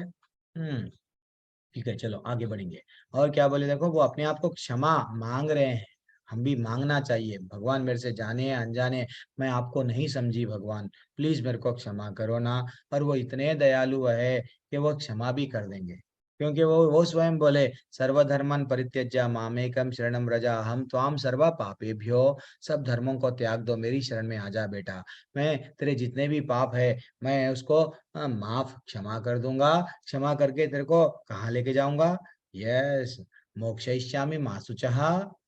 ठीक है, चलो आगे बढ़ेंगे। और क्या बोले, देखो वो अपने आप को क्षमा मांग रहे हैं, हम भी मांगना चाहिए, भगवान मेरे से जाने या अनजाने मैं आपको नहीं समझी, भगवान प्लीज मेरे को क्षमा करो ना। और वो इतने दयालु है कि वो क्षमा भी कर देंगे, क्योंकि वो स्वयं बोले, सर्वधर्मन परित्यज्य मामेकम शरणम व्रजा, हम त्वाम सर्व पापेभ्यो, सब धर्मों को त्याग दो, मेरी शरण में आ जा बेटा, मैं तेरे जितने भी पाप है मैं उसको माफ क्षमा कर दूंगा। क्षमा करके तेरे को कहाँ लेके जाऊंगा, यस, मोक्षयिष्यामि मा शुचः,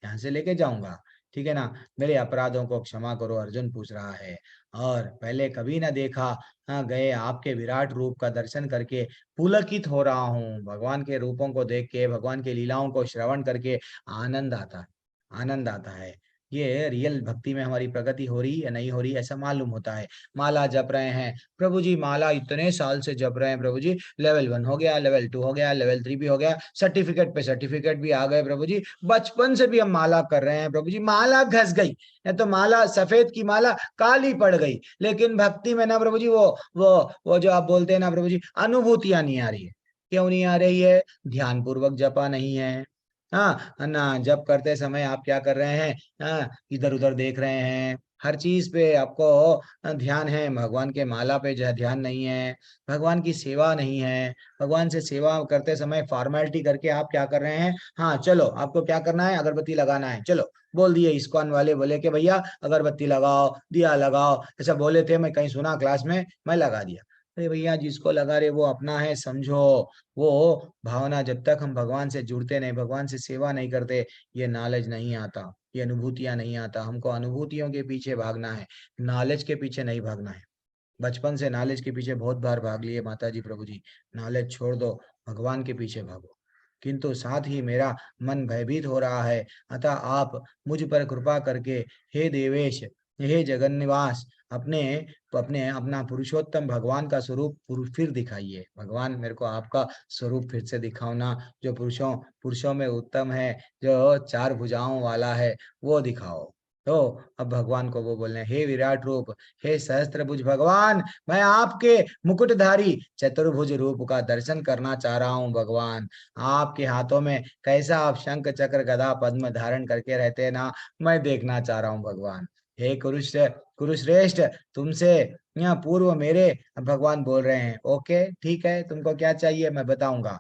यहाँ से लेके जाऊंगा, ठीक है ना। मेरे अपराधों को क्षमा करो, अर्जुन पूछ रहा है। और पहले कभी ना देखा, गए आपके विराट रूप का दर्शन करके पुलकित हो रहा हूँ, भगवान के रूपों को देख के, भगवान के लीलाओं को श्रवण करके आनंद आता है, आनंद आता है। ये रियल भक्ति में हमारी प्रगति हो रही या नहीं हो रही, ऐसा मालूम होता है। माला जप रहे हैं प्रभु जी, माला इतने साल से जप रहे हैं प्रभु जी, लेवल 1 हो गया, लेवल 2 हो गया, लेवल 3 भी हो गया, सर्टिफिकेट पे सर्टिफिकेट भी आ गए प्रभु जी। बचपन से भी हम माला कर रहे हैं प्रभु जी, माला घस गई, या तो माला सफेद की माला काली पड़ गई, लेकिन भक्ति में ना प्रभु जी वो जो आप बोलते हैं ना प्रभु जी, अनुभूतियां नहीं आ रही है। क्यों नहीं आ रही है, ध्यान पूर्वक जपा नहीं है। हाँ ना, जप करते समय आप क्या कर रहे हैं, इधर उधर देख रहे हैं, हर चीज पे आपको ध्यान है, भगवान के माला पे जो ध्यान नहीं है, भगवान की सेवा नहीं है। भगवान से सेवा करते समय फॉर्मेलिटी करके आप क्या कर रहे हैं, हाँ चलो आपको क्या करना है, अगरबत्ती लगाना है, चलो बोल दिए, इस्कॉन वाले बोले कि भैया अगरबत्ती लगाओ, दिया लगाओ, ऐसा बोले थे, मैं कहीं सुना क्लास में, मैं लगा दिया। अरे भैया जिसको लगा रहे वो अपना है, समझो। वो भावना, जब तक हम भगवान से जुड़ते नहीं, भगवान से सेवा नहीं करते, ये नॉलेज नहीं आता, ये अनुभूतियां नहीं आता। हमको अनुभूतियों के पीछे भागना है, नॉलेज के पीछे नहीं भागना है। बचपन से नॉलेज के पीछे बहुत बार भाग लिए माता जी, प्रभु जी, नॉलेज छोड़ दो, भगवान के पीछे भागो। किंतु साथ ही मेरा मन भयभीत हो रहा है, अतः आप मुझ पर कृपा करके, हे देवेश, हे जगन्निवास, अपने अपने अपना पुरुषोत्तम भगवान का स्वरूप फिर दिखाइए। भगवान मेरे को आपका स्वरूप फिर से दिखाओ ना, जो पुरुषों पुरुषों में उत्तम है, जो 4 भुजाओं वाला है, वो दिखाओ। तो अब भगवान को वो बोलने, हे विराट रूप, हे सहस्त्रभुज भगवान, मैं आपके मुकुटधारी चतुर्भुज रूप का दर्शन करना चाह रहा हूँ भगवान। आपके हाथों में कैसा आप शंख चक्र गदा पद्म धारण करके रहते हैं ना, मैं देखना चाह रहा हूँ भगवान। हे कुरुश्रेष्ठ, तुमसे यहाँ पूर्व मेरे, भगवान बोल रहे हैं, ओके ठीक है, तुमको क्या चाहिए मैं बताऊंगा।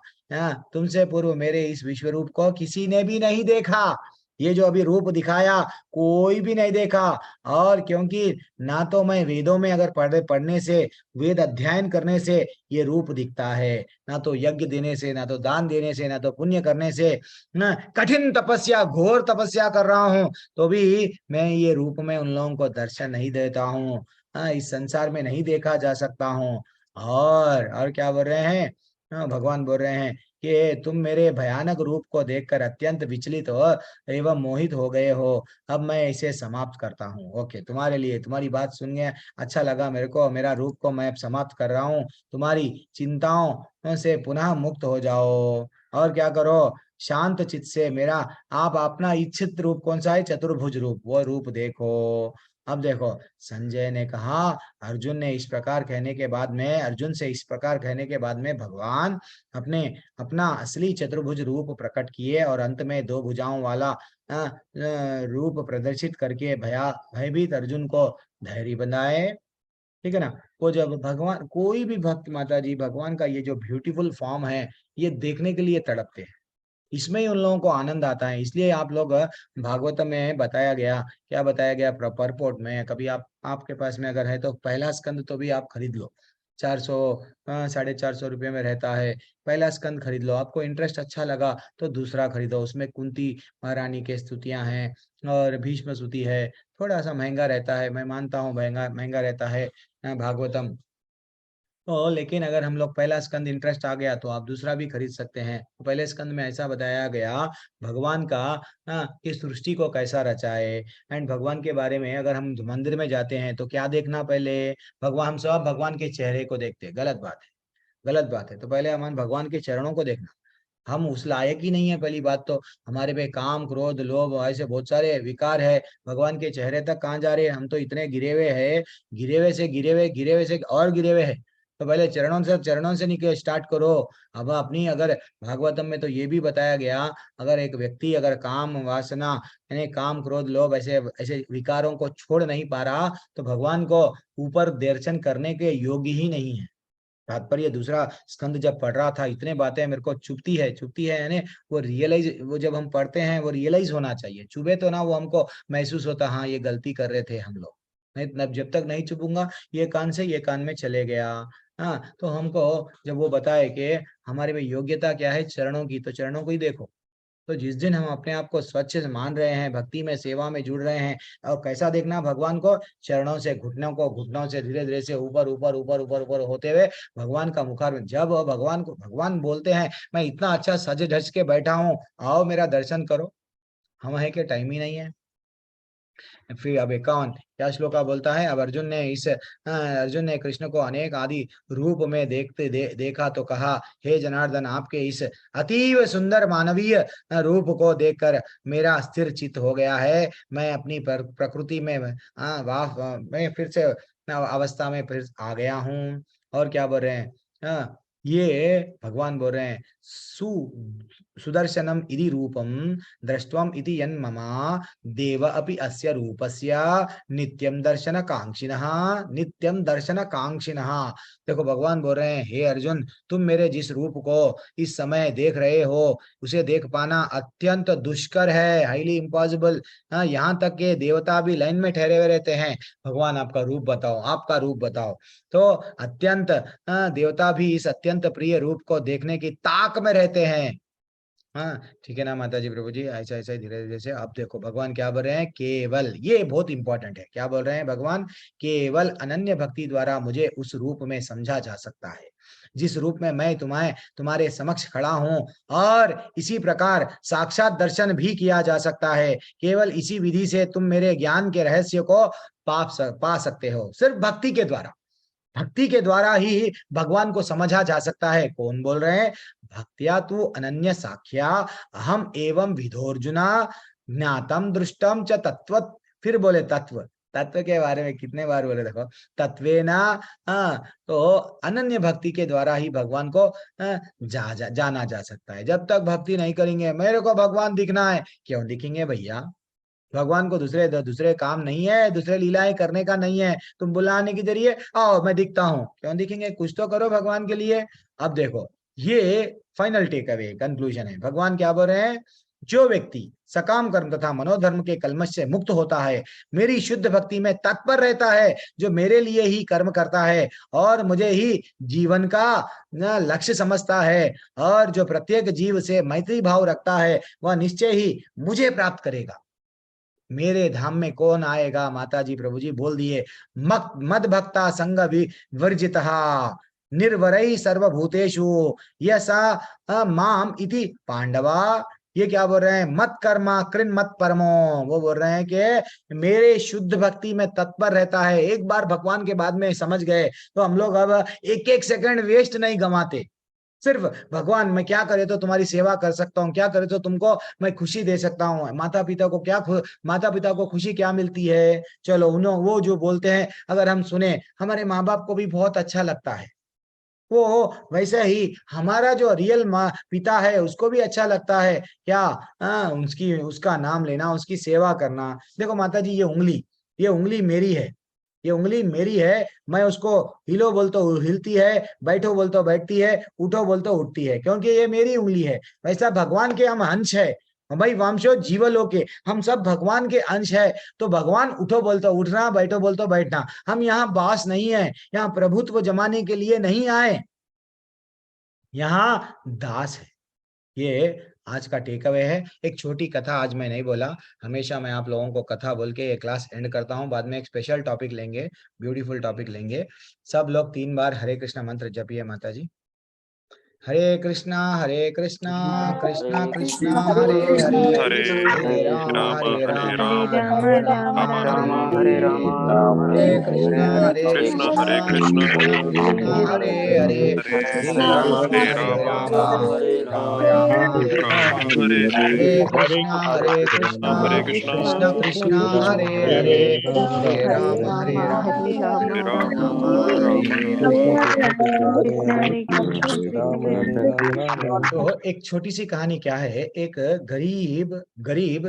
तुमसे पूर्व मेरे इस विश्व रूप को किसी ने भी नहीं देखा, ये जो अभी रूप दिखाया कोई भी नहीं देखा। और क्योंकि ना तो मैं वेदों में अगर पढ़ने से, वेद अध्ययन करने से ये रूप दिखता है, ना तो यज्ञ देने से, ना तो दान देने से, ना तो पुण्य करने से, ना कठिन तपस्या, घोर तपस्या कर रहा हूँ, तो भी मैं ये रूप में उन लोगों को दर्शन नहीं देता हूँ। इस संसार में नहीं देखा जा सकता हूँ। और क्या बोल रहे हैं, भगवान बोल रहे हैं कि तुम मेरे भयानक रूप को देखकर अत्यंत विचलित हो एवं मोहित हो गए हो, अब मैं इसे समाप्त करता हूँ। ओके, तुम्हारे लिए, तुम्हारी बात सुन के अच्छा लगा मेरे को, मेरा रूप को मैं अब समाप्त कर रहा हूँ, तुम्हारी चिंताओं से पुनः मुक्त हो जाओ। और क्या करो, शांत चित्त से मेरा, आप अपना इच्छित रूप कौन सा है, चतुर्भुज रूप, वो रूप देखो। अब देखो, संजय ने कहा, अर्जुन ने इस प्रकार कहने के बाद में, अर्जुन से इस प्रकार कहने के बाद में भगवान अपने अपना असली चतुर्भुज रूप प्रकट किए, और अंत में 2 भुजाओं वाला रूप प्रदर्शित करके भयभीत अर्जुन को धैर्य बनाए। ठीक है ना। वो जब भगवान, कोई भी भक्त माता जी, भगवान का ये जो ब्यूटीफुल फॉर्म है, ये देखने के लिए तड़पते हैं, इसमें ही उन लोगों को आनंद आता है। इसलिए आप लोग भागवत में बताया गया, क्या बताया गया परपोर्ट में, कभी आप आपके पास में अगर है तो पहला स्कंद तो भी आप खरीद लो, 400 450 रुपये में रहता है। पहला स्कंद खरीद लो, आपको इंटरेस्ट अच्छा लगा तो दूसरा खरीदो। उसमें कुंती महारानी के स्तुतियां हैं और भीष्म स्तुति है। थोड़ा सा महंगा रहता है, मैं मानता हूँ महंगा महंगा रहता है भागवतम। तो लेकिन अगर हम लोग पहला स्कंद इंटरेस्ट आ गया तो आप दूसरा भी खरीद सकते हैं। तो पहले स्कंद में ऐसा बताया गया भगवान का कि सृष्टि को कैसा रचा है। एंड भगवान के बारे में अगर हम मंदिर में जाते हैं तो क्या देखना, पहले भगवान, हम सब भगवान के चेहरे को देखते हैं, गलत बात है, गलत बात है। तो पहले हम भगवान के चरणों को देखना, हम उस लायक ही नहीं है। पहली बात तो हमारे पे काम क्रोध लोभ ऐसे बहुत सारे विकार है, भगवान के चेहरे तक कहाँ जा रहे हैं, हम तो इतने गिरे हुए हैं, गिरे हुए से और गिरे हुए हैं। तो पहले चरणों से निकल स्टार्ट करो। अब अपनी अगर भागवतम में तो ये भी बताया गया, अगर एक व्यक्ति अगर काम वासना यानी काम क्रोध लोभ ऐसे ऐसे विकारों को छोड़ नहीं पा रहा तो भगवान को ऊपर दर्शन करने के योग्य ही नहीं है। तात्पर्य दूसरा स्कंद जब पढ़ रहा था, इतने बातें मेरे को चुभती है यानी वो रियलाइज, वो जब हम पढ़ते हैं वो रियलाइज होना चाहिए। चुभे तो ना वो हमको महसूस होता, हाँ ये गलती कर रहे थे हम लोग। नहीं, जब तक नहीं चुभूंगा ये कान से ये कान में चले गया। हाँ, तो हमको जब वो बताए कि हमारे में योग्यता क्या है चरणों की, तो चरणों को ही देखो। तो जिस दिन हम अपने आप को स्वच्छ मान रहे हैं, भक्ति में सेवा में जुड़ रहे हैं, और कैसा देखना भगवान को, चरणों से घुटनों से धीरे धीरे से ऊपर ऊपर ऊपर ऊपर ऊपर होते हुए भगवान का मुखार। जब भगवान बोलते हैं मैं इतना अच्छा सज धज के बैठा हूँ, आओ मेरा दर्शन करो, हम है कि टाइम ही नहीं है। फिर अब 51 क्या श्लोका बोलता है, अब अर्जुन ने कृष्ण को अनेक आदि रूप में देखा तो कहा, हे जनार्दन आपके इस अतीव सुंदर मानवीय रूप को देखकर मेरा स्थिर चित्त हो गया है। मैं अपनी प्रकृति में मैं फिर से अवस्था में फिर आ गया हूँ। और क्या बोल रहे हैं, ये भगवान बोल रहे हैं, सुदर्शनम इति रूपम दृष्टवम इति यन्ममा देव अपि अस्य रूपस्य नित्यम दर्शन कांक्षिणः, नित्यम दर्शन कांक्षिणः। देखो भगवान बोल रहे हैं, हे अर्जुन तुम मेरे जिस रूप को इस समय देख रहे हो उसे देख पाना अत्यंत दुष्कर है, हाईली इम्पॉसिबल। यहाँ तक के देवता भी लाइन में ठहरे हुए रहते हैं, भगवान आपका रूप बताओ, आपका रूप बताओ। तो अत्यंत देवता भी इस अत्यंत प्रिय रूप को देखने की ताक में रहते हैं। हाँ ठीक है ना माता जी, प्रभु जी, ऐसा ऐसा धीरे धीरे से। अब देखो भगवान क्या बोल रहे हैं, केवल, ये बहुत इंपॉर्टेंट है, क्या बोल रहे हैं भगवान, केवल अनन्य भक्ति द्वारा मुझे उस रूप में समझा जा सकता है जिस रूप में मैं तुम्हारे समक्ष खड़ा हूं, और इसी प्रकार साक्षात दर्शन भी किया जा सकता है। केवल इसी विधि से तुम मेरे ज्ञान के रहस्य को पा सकते हो, सिर्फ भक्ति के द्वारा। भक्ति के द्वारा ही भगवान को समझा जा सकता है। कौन बोल रहे हैं, भक्त्या तु अनन्य साख्या अहम एवं विधोर्जुना ज्ञातम दृष्टम च तत्व। फिर बोले तत्व, तत्व के बारे में कितने बार बोले, देखो तत्वेना। तो अनन्य भक्ति के द्वारा ही भगवान को जाना जा सकता है। जब तक भक्ति नहीं करेंगे, मेरे को भगवान दिखना है, क्यों दिखेंगे भैया, भगवान को दूसरे काम नहीं है, दूसरे लीलाएं करने का नहीं है। तुम बुलाने के जरिए आओ मैं दिखता हूँ, क्यों दिखेंगे, कुछ तो करो भगवान के लिए। अब देखो ये फाइनल टेक अवे कंक्लूजन है। भगवान क्या बोल रहे हैं, जो व्यक्ति सकाम कर्म तथा मनोधर्म के कलमश से मुक्त होता है, मेरी शुद्ध भक्ति में तत्पर रहता है, जो मेरे लिए ही कर्म करता है और मुझे ही जीवन का लक्ष्य समझता है, और जो प्रत्येक जीव से मैत्री भाव रखता है, वह निश्चय ही मुझे प्राप्त करेगा। मेरे धाम में कौन आएगा, माता जी प्रभु जी बोल दिए, मद भक्ता संग वर्जितः निर्वरई सर्वभूतेषु यसा माम इति पांडवा। ये क्या बोल रहे हैं, मत कर्मा कृन मत परमो। वो बोल रहे हैं कि मेरे शुद्ध भक्ति में तत्पर रहता है। एक बार भगवान के बाद में समझ गए तो हम लोग अब एक एक सेकंड वेस्ट नहीं गंवाते। सिर्फ भगवान मैं क्या करे तो तुम्हारी सेवा कर सकता हूँ, क्या करे तो तुमको मैं खुशी दे सकता हूँ। माता पिता को खुशी क्या मिलती है, चलो उन्होंने वो जो बोलते हैं अगर हम सुने, हमारे माँ बाप को भी बहुत अच्छा लगता है। वो वैसे ही हमारा जो रियल माँ पिता है उसको भी अच्छा लगता है क्या, उसका नाम लेना, उसकी सेवा करना। देखो माता जी, ये उंगली मेरी है, ये उंगली मेरी है, मैं उसको हिलो बोलता हूँ हिलती है, बैठो बोलता बैठती है, उठो बोलता उठती है, क्योंकि ये मेरी उंगली है। वैसा भगवान के हम अंश है, भाई वंशो जीवलोके, हम सब भगवान के अंश है। तो भगवान उठो बोलते उठना, बैठो बोलते बैठना। हम यहाँ बास नहीं है, यहाँ प्रभुत्व जमाने के लिए नहीं आए, यहाँ दास है। ये आज का टेक अवे है। एक छोटी कथा आज मैं नहीं बोला, हमेशा मैं आप लोगों को कथा बोल के ये क्लास एंड करता हूँ। बाद में एक स्पेशल टॉपिक लेंगे, ब्यूटीफुल टॉपिक लेंगे। सब लोग 3 बार हरे कृष्णा मंत्र जपिए माता जी। हरे कृष्णा कृष्णा कृष्णा हरे हरे, हरे राम हरे राम राम राम हरे हरे, हरे कृष्णा कृष्णा हरे हरे, हरे राम राम हरे कृष्णा कृष्णा कृष्णा हरे हरे, हरे राम तो एक छोटी सी कहानी क्या है, एक गरीब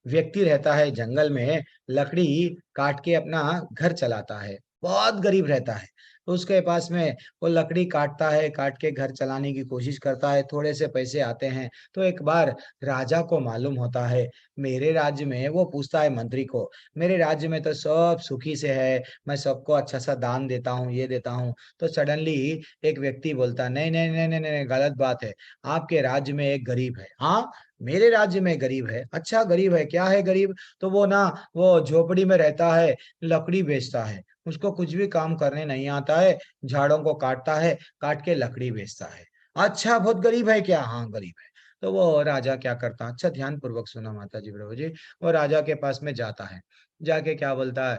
व्यक्ति रहता है जंगल में, लकड़ी काट के अपना घर चलाता है, बहुत गरीब रहता है। तो उसके पास में वो लकड़ी काटता है, काट के घर चलाने की कोशिश करता है, थोड़े से पैसे आते हैं। तो एक बार राजा को मालूम होता है, मेरे राज्य में, वो पूछता है मंत्री को, मेरे राज्य में तो सब सुखी से है, मैं सबको अच्छा सा दान देता हूँ, ये देता हूँ। तो सडनली एक व्यक्ति बोलता, नहीं नहीं नहीं नहीं नहीं, गलत बात है, आपके राज्य में एक गरीब है। हाँ, मेरे राज्य में गरीब है? अच्छा गरीब है, क्या है गरीब? तो वो झोपड़ी में रहता है, लकड़ी बेचता है, उसको कुछ भी काम करने नहीं आता है, झाड़ों को काटता है, काट के लकड़ी बेचता है। अच्छा, बहुत गरीब है क्या? हाँ गरीब है। तो वो राजा क्या करता, अच्छा ध्यान पूर्वक सुना माता जी प्रभु जी, वो राजा के पास में जाता है, जाके क्या बोलता है,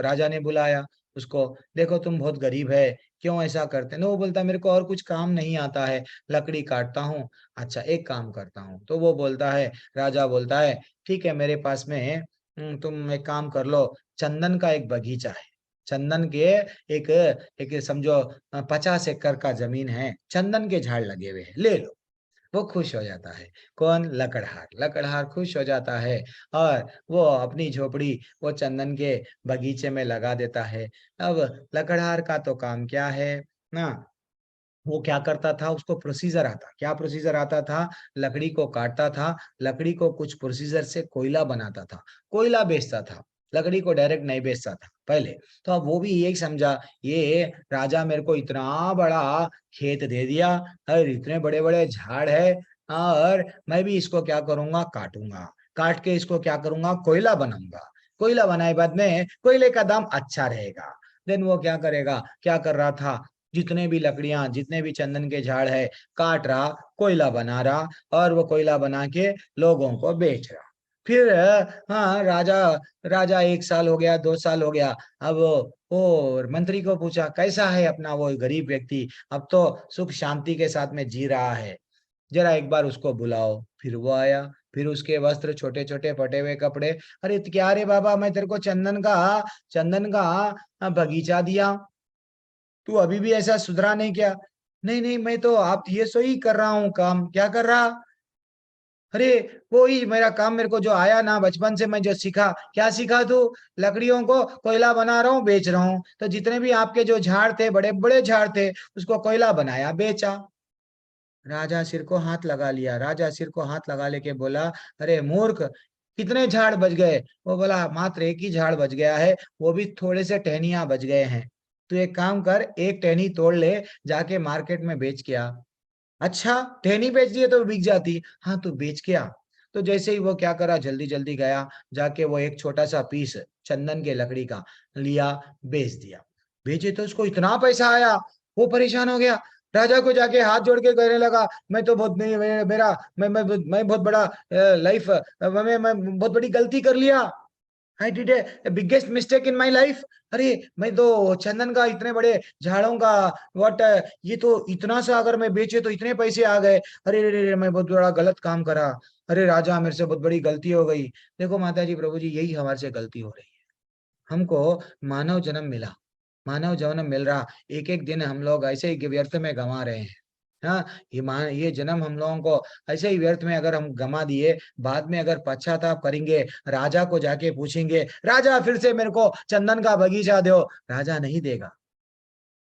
राजा ने बुलाया उसको, देखो तुम बहुत गरीब है, क्यों ऐसा करते हैं? वो बोलता है मेरे को और कुछ काम नहीं आता है, लकड़ी काटता हूँ। अच्छा एक काम करता हूँ। तो वो बोलता है, राजा बोलता है, ठीक है मेरे पास में तुम एक काम कर लो, चंदन का एक बगीचा है, चंदन के एक एक समझो 50 एकड़ का जमीन है, चंदन के झाड़ लगे हुए हैं, ले लो। वो खुश हो जाता है। कौन? लकड़हार खुश हो जाता है, और वो अपनी झोपड़ी वो चंदन के बगीचे में लगा देता है। अब लकड़हार का तो काम क्या है ना, वो क्या करता था, उसको प्रोसीजर आता, क्या प्रोसीजर आता था, लकड़ी को काटता था, लकड़ी को कुछ प्रोसीजर से कोयला बनाता था, कोयला बेचता था, लकड़ी को डायरेक्ट नहीं बेचता था पहले। तो अब वो भी यही समझा, ये राजा मेरे को इतना बड़ा खेत दे दिया और इतने बड़े बड़े झाड़ है, और मैं भी इसको क्या करूंगा, काटूंगा, काट के इसको क्या करूंगा, कोयला बनाऊंगा, कोयला बनाए बाद में कोयले का दाम अच्छा रहेगा। देन वो क्या करेगा, क्या कर रहा था, जितने भी लकड़ियां, जितने भी चंदन के झाड़ है, काट रहा, कोयला बना रहा, और वो कोयला बना के लोगों को बेच रहा। फिर हाँ, राजा राजा 1 साल हो गया, 2 साल हो गया। अब वो मंत्री को पूछा, कैसा है अपना वो गरीब व्यक्ति, अब तो सुख शांति के साथ में जी रहा है, जरा एक बार उसको बुलाओ। फिर वो आया, फिर उसके वस्त्र छोटे छोटे फटे हुए कपड़े, अरे क्या रे बाबा, मैं तेरे को चंदन का बगीचा दिया, तू अभी भी ऐसा सुधरा नहीं क्या? नहीं नहीं, मैं तो आप ये सो ही कर रहा हूँ काम। क्या कर रहा? अरे वो ही मेरा काम, मेरे को जो आया ना बचपन से, मैं जो सीखा। क्या सीखा तू? लकड़ियों को कोयला बना रहा हूँ, बेच रहा हूँ। तो जितने भी आपके जो झाड़ थे, बड़े बड़े झाड़ थे, उसको कोयला बनाया, बेचा। राजा सिर को हाथ लगा लिया, राजा सिर को हाथ लगा लेके बोला, अरे मूर्ख, कितने झाड़ बच गए? वो बोला, मात्र एक ही झाड़ बच गया है, वो भी थोड़े से टहनियां बच गए हैं। तू एक काम कर, एक टहनी तोड़ ले, जाके मार्केट में बेच के आ। अच्छा, टहनी बेच दिए तो बिक जाती? हाँ, तू बेच के आ। तो जैसे ही वो क्या करा, जल्दी जल्दी गया, जाके वो एक छोटा सा पीस चंदन के लकड़ी का लिया, बेच दिया। बेचे तो उसको इतना पैसा आया, वो परेशान हो गया, राजा को जाके हाथ जोड़ के कहने लगा, मैं तो बहुत नहीं, मेरा मैं बहुत बड़ा लाइफ, मैं बहुत बड़ी गलती कर लिया। I did a biggest mistake in my life. अरे मैं तो चंदन का इतने बड़े झाड़ों का व्हाट, ये तो इतना सा अगर मैं बेचे तो इतने पैसे आ गए। अरे रे रे, मैं बहुत बड़ा गलत काम करा। अरे राजा, मेरे से बहुत बड़ी गलती हो गई। देखो माता जी प्रभु जी, यही हमारे से गलती हो रही है। हमको मानव जन्म मिला, मानव जन्म मिल रहा, एक एक दिन हम लोग ऐसे ही व्यर्थ में गंवा रहे हैं। हाँ, ये जन्म हम लोगों को ऐसे ही व्यर्थ में अगर हम गमा दिए, बाद में अगर पश्चाताप करेंगे, राजा को जाके पूछेंगे, राजा फिर से मेरे को चंदन का बगीचा दो, राजा नहीं देगा।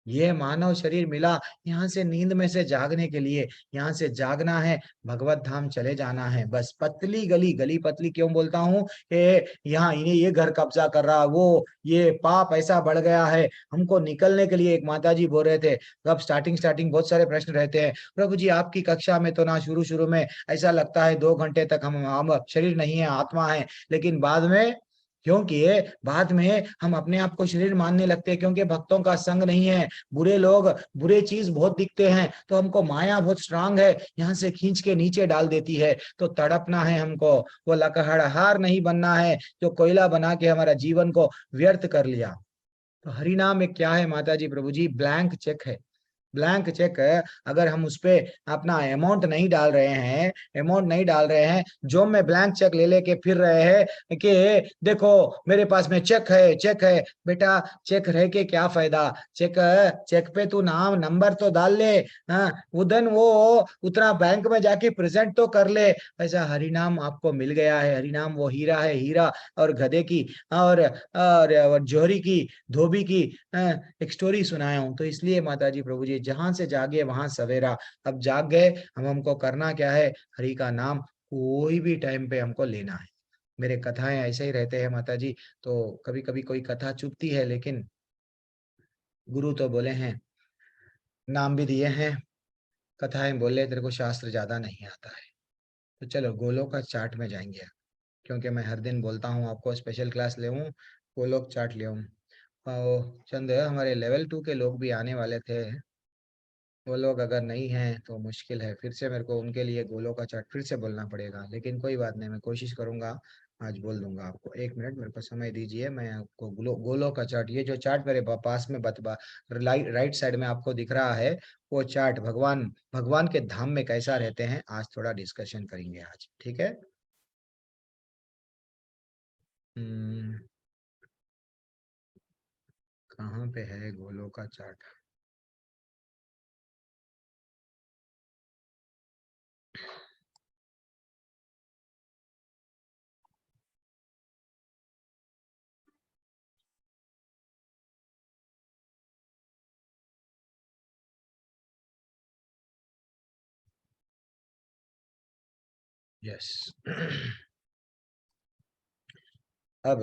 ये मानव शरीर मिला यहाँ से नींद में से जागने के लिए, यहाँ से जागना है, भगवत धाम चले जाना है। बस पतली गली, गली पतली क्यों बोलता हूँ, यहाँ इन्हें ये घर कब्जा कर रहा, वो ये पाप ऐसा बढ़ गया है। हमको निकलने के लिए एक माताजी बोल रहे थे, अब स्टार्टिंग बहुत सारे प्रश्न रहते हैं, प्रभु जी आपकी कक्षा में तो ना शुरू में ऐसा लगता है 2 घंटे तक हम शरीर नहीं है, आत्मा है, लेकिन बाद में, क्योंकि बाद में हम अपने आप को शरीर मानने लगते हैं, क्योंकि भक्तों का संग नहीं है, बुरे लोग, बुरे चीज बहुत दिखते हैं, तो हमको माया बहुत स्ट्रांग है, यहाँ से खींच के नीचे डाल देती है। तो तड़पना है हमको, वो लकड़हार नहीं बनना है जो कोयला बना के हमारा जीवन को व्यर्थ कर लिया। तो हरिनाम में क्या है माता जी, प्रभु जी, ब्लैंक चेक है। ब्लैंक चेक, अगर हम उस पे अपना अमाउंट नहीं डाल रहे हैं, जो में ब्लैंक चेक ले लेके फिर रहे हैं कि देखो मेरे पास में चेक है। बेटा चेक रह के क्या फायदा, चेक पे तू नाम नंबर तो डाल ले, उधन वो उतना बैंक में जाके प्रेजेंट तो कर ले। ऐसा हरिनाम आपको मिल गया है, हरिनाम वो हीरा है, हीरा और गधे की और जोहरी की, धोबी की एक स्टोरी सुनाया हूं। तो इसलिए माता जी, प्रभु जी, जहां से जागे वहां सवेरा। अब जाग गए हम, हमको करना क्या है, हरि का नाम कोई भी टाइम पे हमको लेना है। मेरे कथाएं ऐसे ही रहते हैं माता जी, तो कभी कभी कोई कथा चुभती है, लेकिन गुरु तो बोले हैं, नाम भी दिए हैं, कथाएं बोले तेरे को शास्त्र ज्यादा नहीं आता है। तो चलो गोलोक चाट में जाएंगे, क्योंकि मैं हर दिन बोलता हूँ आपको स्पेशल क्लास ले हूँ, गोलोक चाट ले हूँ। चंद हमारे लेवल 2 के लोग भी आने वाले थे, वो लोग अगर नहीं हैं तो मुश्किल है, फिर से मेरे को उनके लिए गोलों का चार्ट फिर से बोलना पड़ेगा, लेकिन कोई बात नहीं, मैं कोशिश करूंगा, आज बोल दूंगा आपको। 1 मिनट मेरे को समय दीजिए, मैं आपको गोलों का चार्ट, ये जो चार्ट मेरे पास में राइट साइड में आपको दिख रहा है, वो चार्ट भगवान के धाम में कैसा रहते हैं, आज थोड़ा डिस्कशन करेंगे आज, ठीक है। कहाँ पे है गोलों का चार्ट? यस अब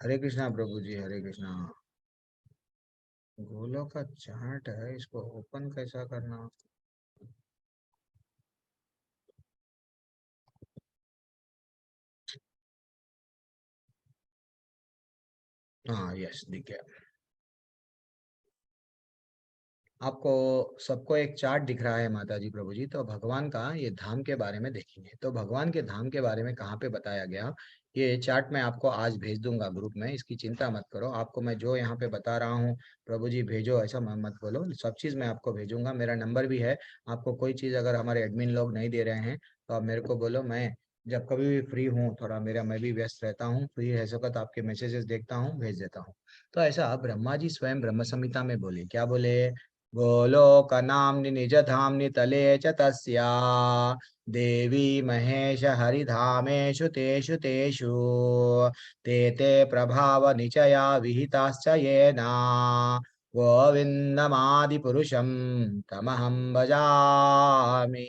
हरे कृष्णा प्रभु जी, हरे कृष्णा। गोलों का चार्ट है, इसको ओपन कैसा करना? हाँ यस, दिख गया आपको। सबको एक चार्ट दिख रहा है माता जी, प्रभु जी। तो भगवान का ये धाम के बारे में देखेंगे, तो भगवान के धाम के बारे में कहाँ पे बताया गया, ये चार्ट मैं आपको आज भेज दूंगा ग्रुप में, इसकी चिंता मत करो। आपको मैं जो यहाँ पे बता रहा हूँ, प्रभु जी भेजो ऐसा मत बोलो, सब चीज़ मैं आपको भेजूंगा। मेरा नंबर भी है, आपको कोई चीज़ अगर हमारे एडमिन लोग नहीं दे रहे हैं तो आप मेरे को बोलो, मैं जब कभी भी फ्री हूँ, थोड़ा मैं भी व्यस्त रहता हूँ, फ्री रह सको तो आपके मैसेजेस देखता हूँ, भेज देता हूँ। तो ऐसा ब्रह्मा जी स्वयं ब्रह्म संहिता में बोले, क्या बोले, गोलोकनाम्नि निजधाम्नि तले च तस्या देवी महेश हरिधामेषु तेषु तेषु ते ते प्रभाव निचया विहिताश्च येना गोविन्दमादिपुरुषं तमहं भजामि।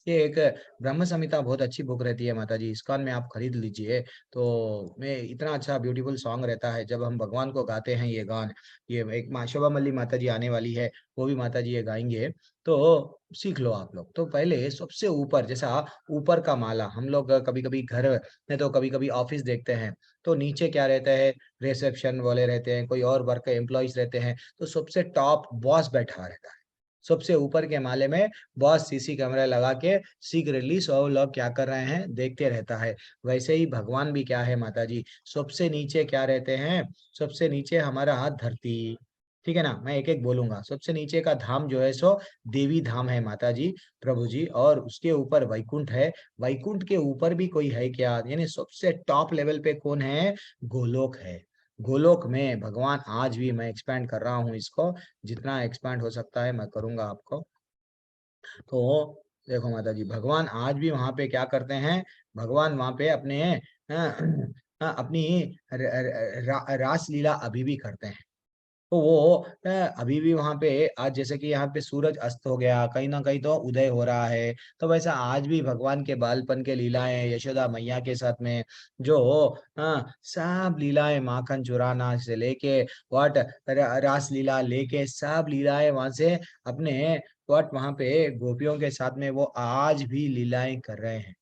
ये एक ब्रह्म संहिता बहुत अच्छी बुक रहती है माता जी, इस्कॉन में आप खरीद लीजिए। तो मैं इतना अच्छा ब्यूटीफुल सॉन्ग रहता है जब हम भगवान को गाते हैं ये गान। ये एक माँ शोभा मल्ली माता जी आने वाली है, वो भी माता जी ये गाएंगे, तो सीख लो आप लोग। तो पहले सबसे ऊपर, जैसा ऊपर का माला हम लोग कभी कभी घर में तो कभी कभी ऑफिस देखते हैं, तो नीचे क्या रहता है, रिसेप्शन वाले रहते हैं, कोई और वर्क एम्प्लॉयज रहते हैं, तो सबसे टॉप बॉस बैठा रहता है। सबसे ऊपर के माले में बॉस सीसी कैमरा लगा के सीक्रेटली सब लोग क्या कर रहे हैं देखते रहता है। वैसे ही भगवान भी क्या है माता जी, सबसे नीचे क्या रहते हैं, सबसे नीचे हमारा धरती, ठीक है ना, मैं एक एक बोलूंगा। सबसे नीचे का धाम जो है सो देवी धाम है माता जी प्रभु जी, और उसके ऊपर वैकुंठ है। वैकुंठ के ऊपर भी कोई है क्या, यानी सबसे टॉप लेवल पे कौन है, गोलोक है। गोलोक में भगवान आज भी, मैं एक्सपैंड कर रहा हूँ इसको, जितना एक्सपैंड हो सकता है मैं करूंगा आपको। तो देखो माता जी, भगवान आज भी वहां पे क्या करते हैं, भगवान वहां पे अपने अपनी रास लीला अभी भी करते हैं। तो वो अभी भी वहां पे, आज जैसे कि यहाँ पे सूरज अस्त हो गया, कहीं ना कहीं तो उदय हो रहा है, तो वैसा आज भी भगवान के बालपन के लीलाएं यशोदा मैया के साथ में, जो सब लीलाएं, माखन चुराना से लेके व्हाट, रास लीला लेके सब लीलाएं वहां से अपने व्हाट, वहां पे गोपियों के साथ में वो आज भी लीलाएं कर रहे हैं।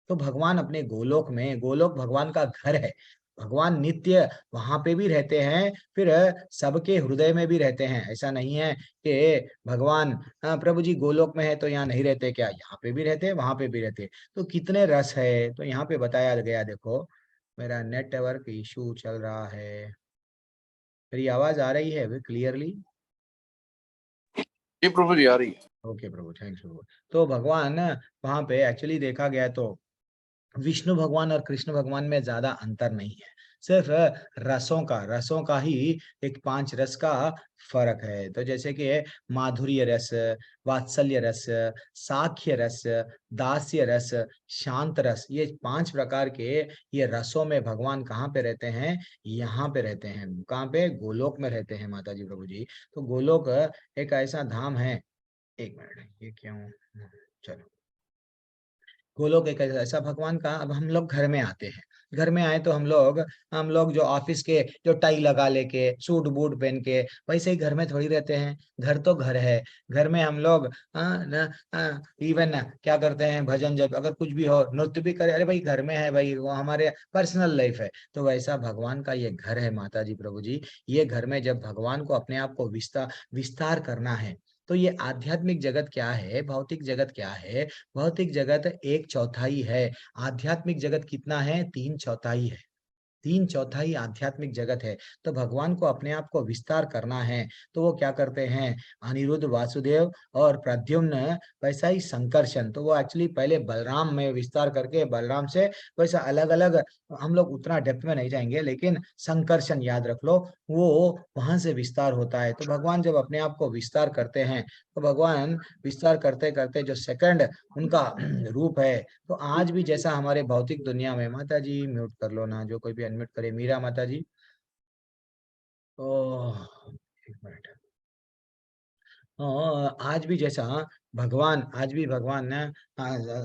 तो भगवान अपने गोलोक में, गोलोक भगवान का घर है, भगवान नित्य वहां पे भी रहते हैं, फिर सबके हृदय में भी रहते हैं। ऐसा नहीं है कि भगवान प्रभु जी गोलोक में है तो यहाँ नहीं रहते क्या, यहाँ पे भी रहते हैं, वहां पे भी रहते हैं। तो कितने रस है, तो यहाँ पे बताया गया। देखो मेरा नेटवर्क इशू चल रहा है, मेरी आवाज आ रही है क्लियरली? जी प्रभु जी आ रही है। ओके प्रभु, थैंक्स प्रभु। तो भगवान वहां पे एक्चुअली देखा गया तो विष्णु भगवान और कृष्ण भगवान में ज्यादा अंतर नहीं है, सिर्फ रसों का ही एक 5 रस का फर्क है। तो जैसे कि माधुर्य रस, वात्सल्य रस, साख्य रस, दास्य रस, शांत रस, ये 5 प्रकार के ये रसों में भगवान कहाँ पे रहते हैं, यहाँ पे रहते हैं। कहाँ पे, गोलोक में रहते हैं माता जी प्रभु जी। तो गोलोक एक ऐसा धाम है, एक मिनट ये क्यों, चलो। गोलोक एक ऐसा भगवान का, अब हम लोग घर में आते हैं, घर में आए तो हम लोग जो ऑफिस के जो टाई लगा लेके सूट बूट पहन के, वैसे ही घर में थोड़ी रहते हैं। घर तो घर है, घर में हम लोग इवन क्या करते हैं, भजन जब अगर कुछ भी हो, नृत्य भी करे, अरे भाई घर में है भाई, वो हमारे पर्सनल लाइफ है। तो वैसा भगवान का ये घर है माता जी प्रभु जी। ये घर में जब भगवान को अपने आप को विस्तार करना है, तो ये आध्यात्मिक जगत क्या है, भौतिक जगत क्या है, भौतिक जगत 1/4 है, आध्यात्मिक जगत कितना है, 3/4 है। 3/4 आध्यात्मिक जगत है। तो भगवान को अपने आप को विस्तार करना है, तो वो क्या करते हैं, अनिरुद्ध, वासुदेव और प्रद्युम्न, वैसा ही संकर्षण, तो वो एक्चुअली पहले बलराम में विस्तार करके, बलराम से वैसा अलग अलग, हम लोग उतना डेप्थ में नहीं जाएंगे, लेकिन संकर्षण याद रख लो, वो वहां से विस्तार होता है। तो भगवान जब अपने आप को विस्तार करते हैं, तो भगवान विस्तार करते करते जो सेकंड उनका रूप है, तो आज भी जैसा हमारे भौतिक दुनिया में, माता जी म्यूट कर लो ना, जो कोई भी अनम्यूट करे, मीरा माता जी। ओह, एक मिनट। आज भी जैसा भगवान, आज भी भगवान ना,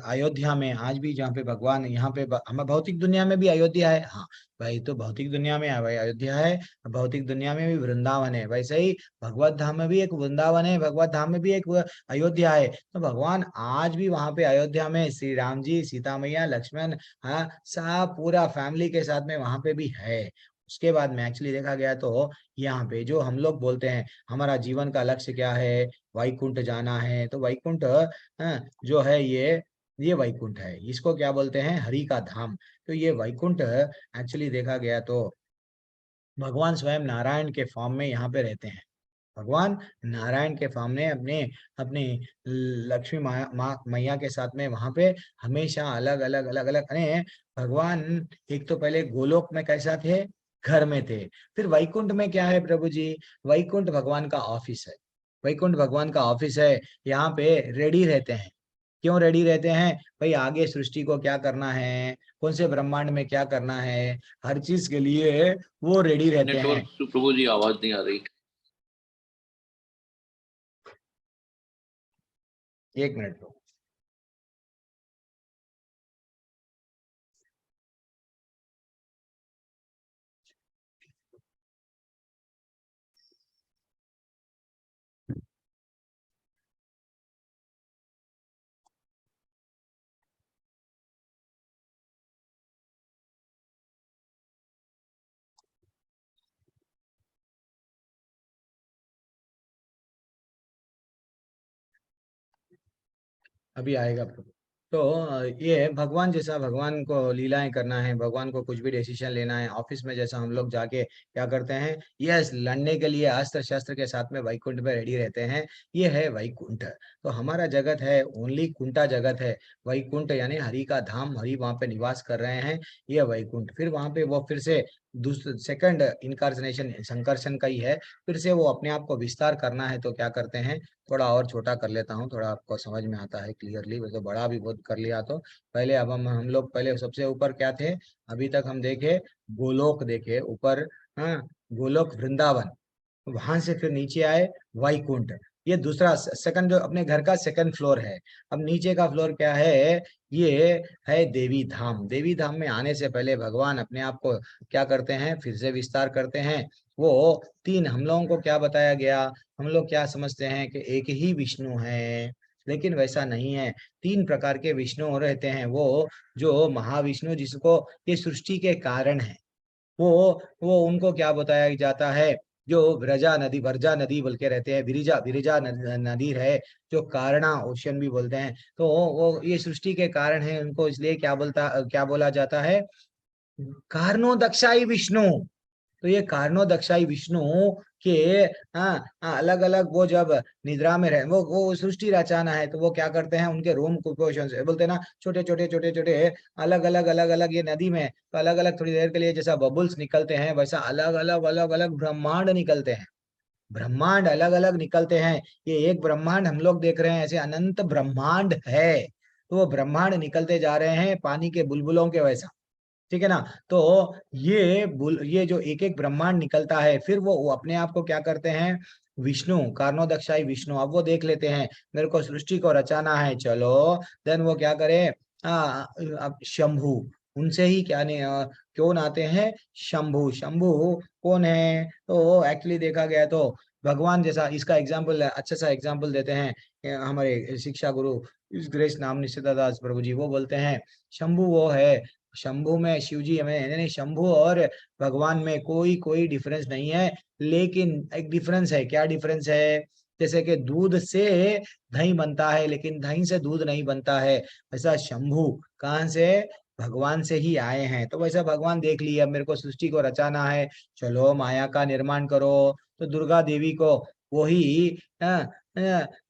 अयोध्या में आज भी, जहाँ पे भगवान, यहाँ पे हमें भौतिक दुनिया में भी अयोध्या है, हाँ भाई, तो भौतिक दुनिया में भाई अयोध्या है, भौतिक दुनिया में भी वृंदावन है, वैसे ही भगवत धाम में भी एक वृंदावन है, भगवत धाम में भी एक अयोध्या है। तो भगवान आज भी वहां पे अयोध्या में श्री राम जी, सीता मैया, लक्ष्मण, हाँ सब पूरा फैमिली के साथ में वहां पे भी है। उसके बाद में एक्चुअली देखा गया तो यहाँ पे जो हम लोग बोलते हैं हमारा जीवन का लक्ष्य क्या है, वैकुंठ जाना है, तो वैकुंठ जो है ये वैकुंठ है, इसको क्या बोलते हैं, हरि का धाम। तो ये वैकुंठ एक्चुअली देखा गया तो भगवान स्वयं नारायण के फॉर्म में यहाँ पे रहते हैं। भगवान नारायण के फॉर्म में अपने अपने लक्ष्मी मैया के साथ में वहां पे हमेशा अलग अलग अलग अलग, अरे भगवान एक तो पहले गोलोक में कैसा थे, घर में थे, फिर वैकुंठ में क्या है प्रभु जी, वैकुंठ भगवान का ऑफिस है, वैकुंठ भगवान का ऑफिस है। यहाँ पे रेडी रहते हैं, क्यों रेडी रहते हैं भाई, आगे सृष्टि को क्या करना है, कौन से ब्रह्मांड में क्या करना है, हर चीज के लिए वो रेडी रहते हैं। नेटवर्क प्रभु जी आवाज नहीं आ रही। एक मिनट लो। अभी आएगा प्रभु। तो ये भगवान जैसा, भगवान को लीलाएं करना है, भगवान को कुछ भी डिसीजन लेना है। ऑफिस में जैसा हम लोग जाके क्या करते हैं, यस, लड़ने के लिए अस्त्र शस्त्र के साथ में वैकुंठ में रेडी रहते हैं, ये है वैकुंठ। तो हमारा जगत है ओनली कुंठा जगत है। वैकुंठ यानी हरि का धाम, हरि वहां पे निवास कर रहे हैं, ये वैकुंठ। फिर वहां पे वो फिर से दूसरे सेकंड इनकार्नेशन संकर्षण का ही है, फिर से वो अपने आप को विस्तार करना है। तो क्या करते हैं, थोड़ा और छोटा कर लेता हूँ, थोड़ा आपको समझ में आता है क्लियरली, वैसे बड़ा भी बहुत कर लिया। तो पहले अब हम लोग पहले सबसे ऊपर क्या थे, अभी तक हम देखे गोलोक, देखे ऊपर, हाँ, गोलोक वृंदावन, वहां से फिर नीचे आए वैकुंठ। ये दूसरा सेकंड, जो अपने घर का सेकंड फ्लोर है। अब नीचे का फ्लोर क्या है, ये है देवी धाम। देवी धाम में आने से पहले भगवान अपने आप को क्या करते हैं, फिर से विस्तार करते हैं। वो तीन, हम लोगों को क्या बताया गया, हम लोग क्या समझते हैं कि एक ही विष्णु है, लेकिन वैसा नहीं है। तीन प्रकार के विष्णु रहते हैं। वो जो महाविष्णु, जिसको ये सृष्टि के कारण है, वो उनको क्या बताया जाता है, जो वर्जा नदी बोल के रहते हैं, विरिजा विरिजा नदी है, जो कारणा ओशन भी बोलते हैं। तो वो ये सृष्टि के कारण है, उनको इसलिए क्या बोला जाता है, कारणोदक्षाई विष्णु। तो ये कारणोदक्षाई विष्णु के अलग अलग, वो जब निद्रा में रहे, वो सृष्टि रचाना है, तो वो क्या करते हैं, उनके रोम कुपोषण से बोलते हैं ना, छोटे छोटे छोटे छोटे अलग अलग ये नदी में, तो अलग अलग थोड़ी देर के लिए जैसा बबल्स निकलते हैं, वैसा अलग अलग ब्रह्मांड निकलते हैं। ब्रह्मांड अलग अलग निकलते हैं। ये एक ब्रह्मांड हम लोग देख रहे हैं, ऐसे अनंत ब्रह्मांड है। तो वो ब्रह्मांड निकलते जा रहे हैं पानी के बुलबुलों के वैसा, ठीक है ना। तो ये जो एक एक ब्रह्मांड निकलता है, फिर वो अपने आप को क्या करते हैं, विष्णु, कारणोदक्षाई विष्णु। अब वो देख लेते हैं, मेरे को सृष्टि को रचाना है, चलो देन वो क्या करे, अब शंभु, उनसे ही क्या नहीं क्यों आते हैं, शंभु। शंभु कौन है, तो एक्चुअली देखा गया तो भगवान जैसा। इसका एग्जाम्पल, अच्छा सा एग्जाम्पल देते हैं हमारे शिक्षा गुरु ग्रेस नाम निश्चितादास प्रभु जी, वो बोलते हैं शंभु वो है, शंभु में शिव जी हमें, नहीं, शंभु और भगवान में कोई डिफरेंस नहीं है, लेकिन एक डिफरेंस है। क्या डिफरेंस है, जैसे कि दूध से दही बनता है, लेकिन दही से दूध नहीं बनता है, वैसा शंभु कहाँ से, भगवान से ही आए हैं। तो वैसा भगवान देख लिया, मेरे को सृष्टि को रचाना है, चलो माया का निर्माण करो। तो दुर्गा देवी को वही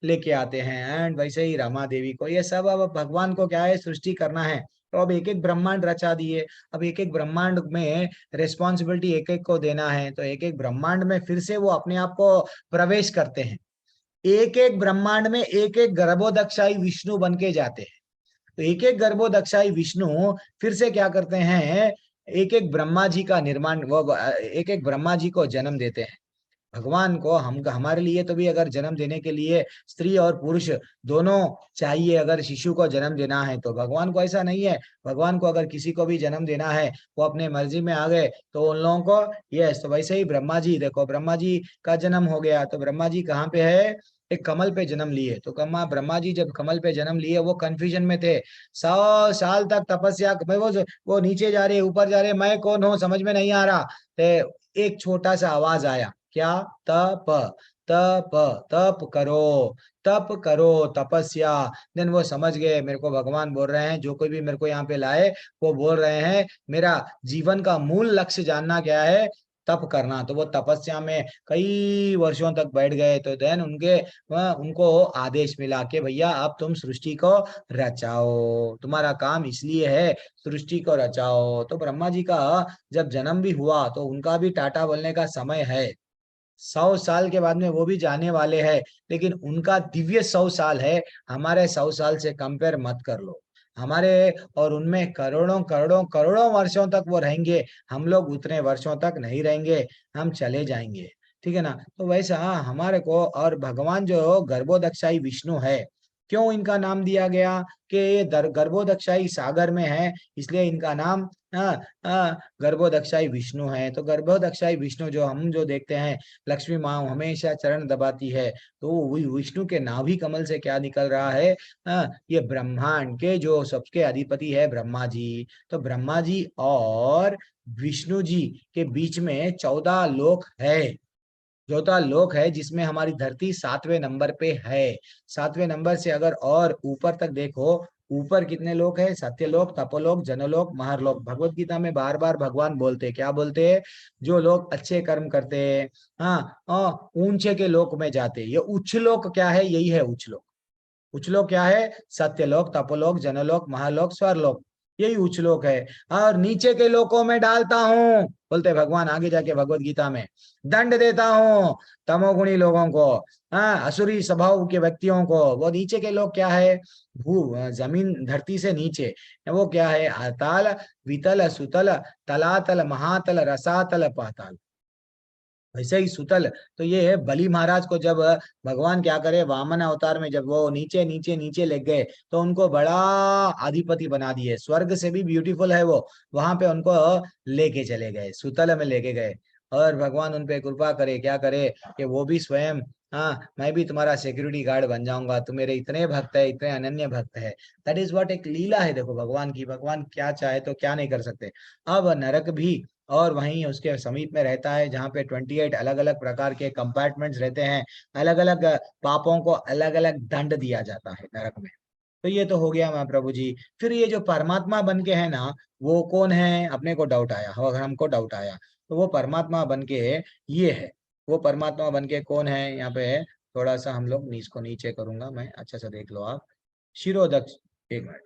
लेके आते हैं, एंड वैसे ही रमा देवी को, ये सब अब भगवान को क्या है, सृष्टि करना है। तो अब एक एक ब्रह्मांड रचा दिए, अब एक एक ब्रह्मांड में रिस्पॉन्सिबिलिटी एक एक को देना है। तो एक एक ब्रह्मांड में फिर से वो अपने आप को प्रवेश करते हैं, एक एक ब्रह्मांड में एक एक गर्भोदक्षाई विष्णु बन के जाते हैं। तो एक एक गर्भोदक्षाई विष्णु फिर से क्या करते हैं, एक एक ब्रह्मा जी का निर्माण, वो एक एक ब्रह्मा जी को जन्म देते हैं। भगवान को हमारे लिए तो भी अगर जन्म देने के लिए स्त्री और पुरुष दोनों चाहिए, अगर शिशु को जन्म देना है, तो भगवान को ऐसा नहीं है। भगवान को अगर किसी को भी जन्म देना है, वो अपने मर्जी में आ गए, तो उन लोगों को यस। तो वैसे ही ब्रह्मा जी, देखो ब्रह्मा जी का जन्म हो गया, तो ब्रह्मा जी कहाँ पे है, एक कमल पे जन्म लिए। तो ब्रह्मा जी जब कमल पे जन्म लिए, वो कंफ्यूजन में थे, 100 साल तक तपस्या, वो नीचे जा रहे ऊपर जा रहे, मैं कौन हूँ समझ में नहीं आ रहा। तो एक छोटा सा आवाज आया, क्या, तप तप तप करो, तप करो, तपस्या। देन वो समझ गए, मेरे को भगवान बोल रहे हैं, जो कोई भी मेरे को यहाँ पे लाए, वो बोल रहे हैं मेरा जीवन का मूल लक्ष्य जानना क्या है, तप करना। तो वो तपस्या में कई वर्षों तक बैठ गए। तो देन उनको आदेश मिला कि भैया अब तुम सृष्टि को रचाओ, तुम्हारा काम इसलिए है, सृष्टि को रचाओ। तो ब्रह्मा जी का जब जन्म भी हुआ, तो उनका भी टाटा बोलने का समय है। 100 साल के बाद में वो भी जाने वाले हैं, लेकिन उनका दिव्य 100 साल है, हमारे 100 साल से कंपेयर मत कर लो। हमारे और उनमें करोड़ों करोड़ों करोड़ों वर्षों तक वो रहेंगे, हम लोग उतने वर्षों तक नहीं रहेंगे, हम चले जाएंगे, ठीक है ना। तो वैसा हमारे को, और भगवान जो गर्भोदक्षाई विष्णु है, क्यों इनका नाम दिया गया कि ये गर्भोदक्षाई सागर में है, इसलिए इनका नाम गर्भोदक्षाई विष्णु है। तो गर्भोदक्षाई विष्णु जो हम जो देखते हैं, लक्ष्मी माँ हमेशा चरण दबाती है, तो विष्णु के नाभि कमल से क्या निकल रहा है, ये ब्रह्मांड के जो सबके अधिपति है ब्रह्मा जी। तो ब्रह्मा जी और विष्णु जी के बीच में 14 लोक है, 14 लोक है, जिसमें हमारी धरती 7वें नंबर पे है। 7वें नंबर से अगर और ऊपर तक देखो ऊपर कितने लोक है? सत्यलोक, तपोलोक, जनलोक, महरलोक। भगवत गीता में बार बार भगवान बोलते, क्या बोलते हैं? जो लोग अच्छे कर्म करते हैं, हाँ, ऊंचे के लोक में जाते। ये उच्च लोक क्या है? यही है उच्च लोक। उच्च लोक क्या है? सत्यलोक, तपोलोक, जनलोक, महालोक, स्वरलोक, यही उच्च लोक है। और नीचे के लोकों में डालता हूं, बोलते भगवान आगे जाके भगवत गीता में, दंड देता हूं तमोगुणी लोगों को, हाँ, असुरी स्वभाव के व्यक्तियों को। वो नीचे के लोग क्या है? भू जमीन धरती से नीचे, वो क्या है? आताल, वितल, सुतल, तलातल, महातल, रसातल, पाताल। वैसे ही सुतल। तो ये है बलि महाराज को जब भगवान क्या करे, वामन अवतार में जब वो नीचे नीचे नीचे ले गए तो उनको बड़ा अधिपति बना दिए। स्वर्ग से भी ब्यूटीफुल है वो, वहां पे उनको लेके चले गए, सुतल में लेके गए। और भगवान उन पे कृपा करे, क्या करे कि वो भी स्वयं, हाँ, मैं भी तुम्हारा सिक्योरिटी गार्ड बन जाऊंगा, तुम मेरे इतने भक्त है, इतने अनन्य भक्त है। दैट इज व्हाट, एक लीला है देखो भगवान की। भगवान क्या चाहे तो क्या नहीं कर सकते। अब नरक भी और वहीं उसके समीप में रहता है, जहाँ पे 28 अलग अलग प्रकार के कंपार्टमेंट्स रहते हैं। अलग अलग पापों को अलग अलग दंड दिया जाता है नरक में। तो ये तो हो गया महाप्रभु जी। फिर ये जो परमात्मा बन के है ना, वो कौन है? अपने को डाउट आया, अगर हमको डाउट आया तो वो परमात्मा बन के ये है। वो परमात्मा बन के कौन है? यहाँ पे थोड़ा सा हम लोग इसको नीचे करूंगा मैं, अच्छा सा देख लो आप। शिरोदक्ष, एक मिनट,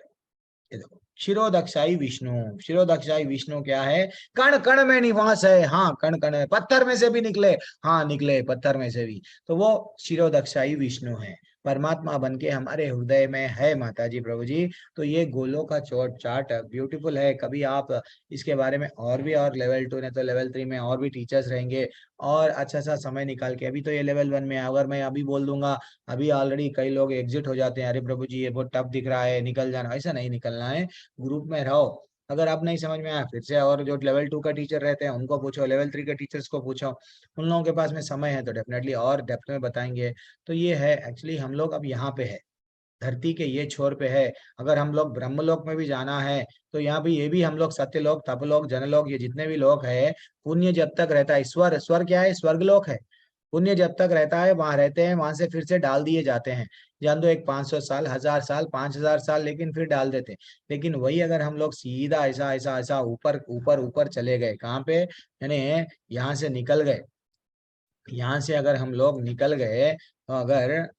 ये देखो, शिरोदक्षाई विष्णु। शिरोदक्षाई विष्णु क्या है? कण कण में निवास है। हाँ, कण कण में, पत्थर में से भी निकले, हाँ निकले पत्थर में से भी, तो वो शिरोदक्षाई विष्णु है। परमात्मा बन के हमारे हृदय में है माता जी, प्रभु जी। तो ये गोलों का चोट चाट ब्यूटीफुल है। कभी आप इसके बारे में और भी, और लेवल 2 ने तो लेवल 3 में और भी टीचर्स रहेंगे, और अच्छा सा समय निकाल के। अभी तो ये लेवल 1 में है, अगर मैं अभी बोल दूंगा, अभी ऑलरेडी कई लोग एग्जिट हो जाते हैं, अरे प्रभु जी ये बहुत टफ दिख रहा है, निकल जाना। ऐसा नहीं निकलना है, ग्रुप में रहो। अगर आप नहीं समझ में आया फिर से, और जो लेवल 2 का टीचर रहते हैं उनको पूछो, लेवल 3 के टीचर्स को पूछो, उन लोगों के पास में समय है तो डेफिनेटली और डेप्थ में बताएंगे। तो ये है एक्चुअली, हम लोग अब यहाँ पे है, धरती के ये छोर पे है। अगर हम लोग ब्रह्मलोक में भी जाना है तो यहाँ भी, ये भी हम लोग सत्यलोक, तपलोक, जनलोक, ये जितने भी लोक है, पुण्य जब तक रहता है, स्वर, स्वर क्या है? स्वर्गलोक है। पुण्य जब तक रहता है वहां रहते हैं, वहां से फिर से डाल दिए जाते हैं। जान दो, एक 500 साल, 1000 साल, 5000 साल, लेकिन फिर डाल देते हैं। लेकिन वही अगर हम लोग सीधा ऐसा ऐसा ऐसा ऊपर ऊपर ऊपर चले गए, कहाँ पे? यानी यहाँ से निकल गए, यहाँ से अगर हम लोग निकल गए, तो अगर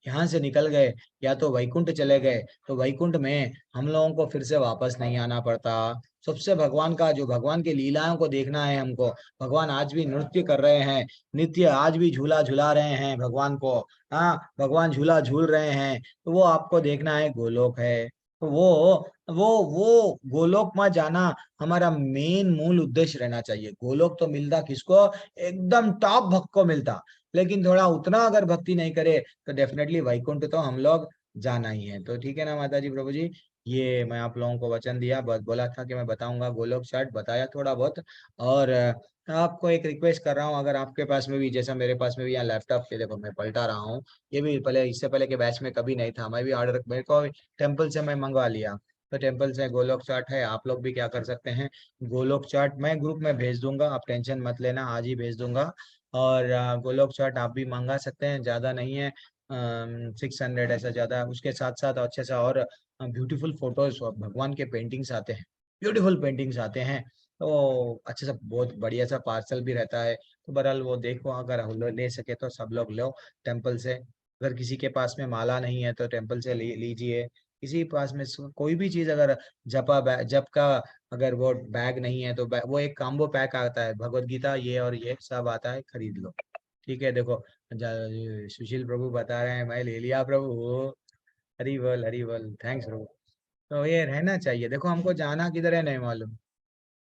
यहाँ से निकल गए या तो वैकुंठ चले गए, तो वैकुंठ में हम लोगों को फिर से वापस नहीं आना पड़ता। सबसे भगवान का, जो भगवान के लीलाओं को देखना है हमको। भगवान आज भी नृत्य कर रहे हैं, नित्य आज भी झूला झूला रहे हैं भगवान को। हाँ, भगवान झूला झूल रहे हैं, तो वो आपको देखना है, गोलोक है। तो वो गोलोक में जाना हमारा मेन मूल उद्देश्य रहना चाहिए। गोलोक तो मिलता किसको? एकदम टॉप भक्त को मिलता। लेकिन थोड़ा उतना अगर भक्ति नहीं करे तो डेफिनेटली वैकुंठ तो हम लोग जाना ही है। तो ठीक है ना माता जी, प्रभु जी। ये मैं आप लोगों को वचन दिया, बस बोला था कि मैं बताऊंगा गोलोक चार्ट, बताया थोड़ा बहुत। और आपको एक रिक्वेस्ट कर रहा हूँ, अगर आपके पास में भी, जैसा मेरे पास में भी यहाँ लैपटॉप पे देखो मैं पलटा रहा हूँ, ये भी पहले, इससे पहले के बैच में कभी नहीं था, मैं भी ऑर्डर, मेरे को टेम्पल से मैं मंगवा लिया। तो टेम्पल से गोलोक चार्ट है, आप लोग भी क्या कर सकते हैं, गोलोक चार्ट मैं ग्रुप में भेज दूंगा, आप टेंशन मत लेना, आज ही भेज दूंगा। और गोलोक चार्ट आप भी मंगा सकते हैं, ज़्यादा नहीं है, 600 ऐसा ज़्यादा। उसके साथ साथ अच्छे से और ब्यूटीफुल फोटोज भगवान के पेंटिंग्स आते हैं, ब्यूटीफुल पेंटिंग्स आते हैं। तो अच्छे से बहुत बढ़िया सा पार्सल भी रहता है। तो बहरहाल वो देखो, अगर हम लोग ले सके तो सब लोग लो टेम्पल से। अगर किसी के पास में माला नहीं है तो टेम्पल से लीजिए। किसी के पास में कोई भी चीज़, अगर जप का अगर वो बैग नहीं है तो वो एक कॉम्बो पैक आता है, भगवत गीता ये और ये सब आता है, खरीद लो। ठीक है, देखो सुशील प्रभु बता रहे हैं, मैं ले लिया प्रभु। हरी बोल, हरी बोल, थैंक्स प्रभु। तो ये रहना चाहिए, देखो हमको जाना किधर है नहीं मालूम।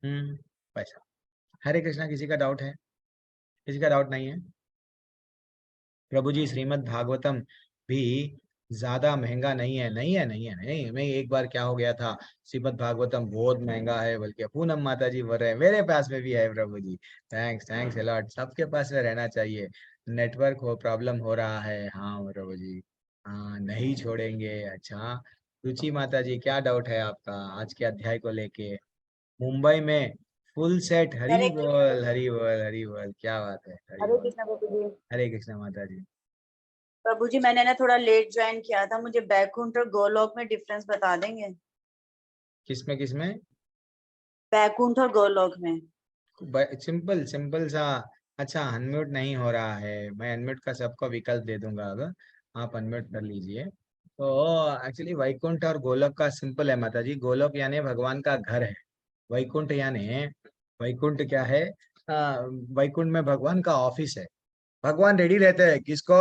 पैसा। हरे कृष्णा, किसी का डाउट है? किसी का डाउट नहीं है? प्रभु जी, श्रीमद् भागवतम भी ज्यादा महंगा नहीं है, नहीं है, नहीं है, नहीं। मैं एक बार क्या हो गया था, श्रीमद् भागवतम बहुत महंगा है, बल्कि पूनम माता जी बोल रहे हैं मेरे पास में भी है प्रभु जी। थैंक्स, थैंक्स अलॉट, सबके पास में रहना चाहिए। नेटवर्क हो प्रॉब्लम हो रहा है, हाँ प्रभु जी, हाँ नहीं छोड़ेंगे। अच्छा, रुचि माता जी, क्या डाउट है आपका आज के अध्याय को लेके? मुंबई में फुल सेट, हरी हरे बोल, हरी बोल, हरी बोल, क्या बात है, हरी हरे बोल। कृष्णा प्रभु जी। हरे कृष्णा माता जी। प्रभु जी मैंने ना थोड़ा लेट ज्वाइन किया था, मुझे बैकुंठ और गोलोक में डिफरेंस बता देंगे? किसमें? बैकुंठ और गोलोक में। सिंपल सिंपल सा। अच्छा, अनम्यूट नहीं हो रहा है, मैं अनम्यूट का सबको विकल्प दे दूंगा, अगर आप अनम्यूट कर लीजिए। तो एक्चुअली वैकुंठ और गोलोक का सिंपल है माता जी। गोलोक यानी भगवान का घर है। वैकुंठ यानी, वैकुंठ क्या है? वैकुंठ में भगवान का ऑफिस है। भगवान रेडी रहते हैं किसको,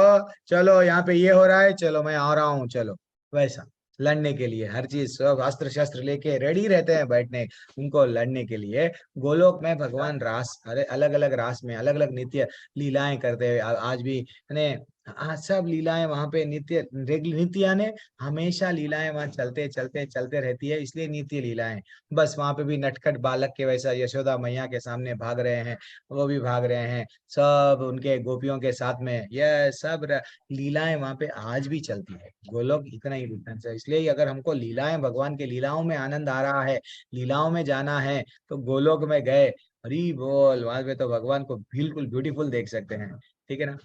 चलो यहाँ पे ये हो रहा है, चलो मैं आ रहा हूँ, चलो वैसा लड़ने के लिए हर चीज सब अस्त्र शस्त्र लेके रेडी रहते हैं बैठने उनको लड़ने के लिए। गोलोक में भगवान रास, अरे अलग अलग रास में अलग अलग नित्य लीलाएं करते हैं आज भी, यानी आज सब लीलाएं वहां पे नित्य नित्य यानी हमेशा लीलाएं वहां चलते चलते चलते रहती है, इसलिए नित्य लीलाएं। बस वहां पे भी नटखट बालक के वैसा यशोदा मैया के सामने भाग रहे हैं, वो भी भाग रहे हैं, सब उनके गोपियों के साथ में, यह सब लीलाएं वहां पे आज भी चलती है। गोलोक इतना ही डिफरेंस है। इसलिए अगर हमको लीलाएं, भगवान के लीलाओं में आनंद आ रहा है, लीलाओं में जाना है, तो गोलोक में गए, हरी बोल, वहां पे तो भगवान को बिल्कुल ब्यूटीफुल देख सकते हैं। ठीक है ना?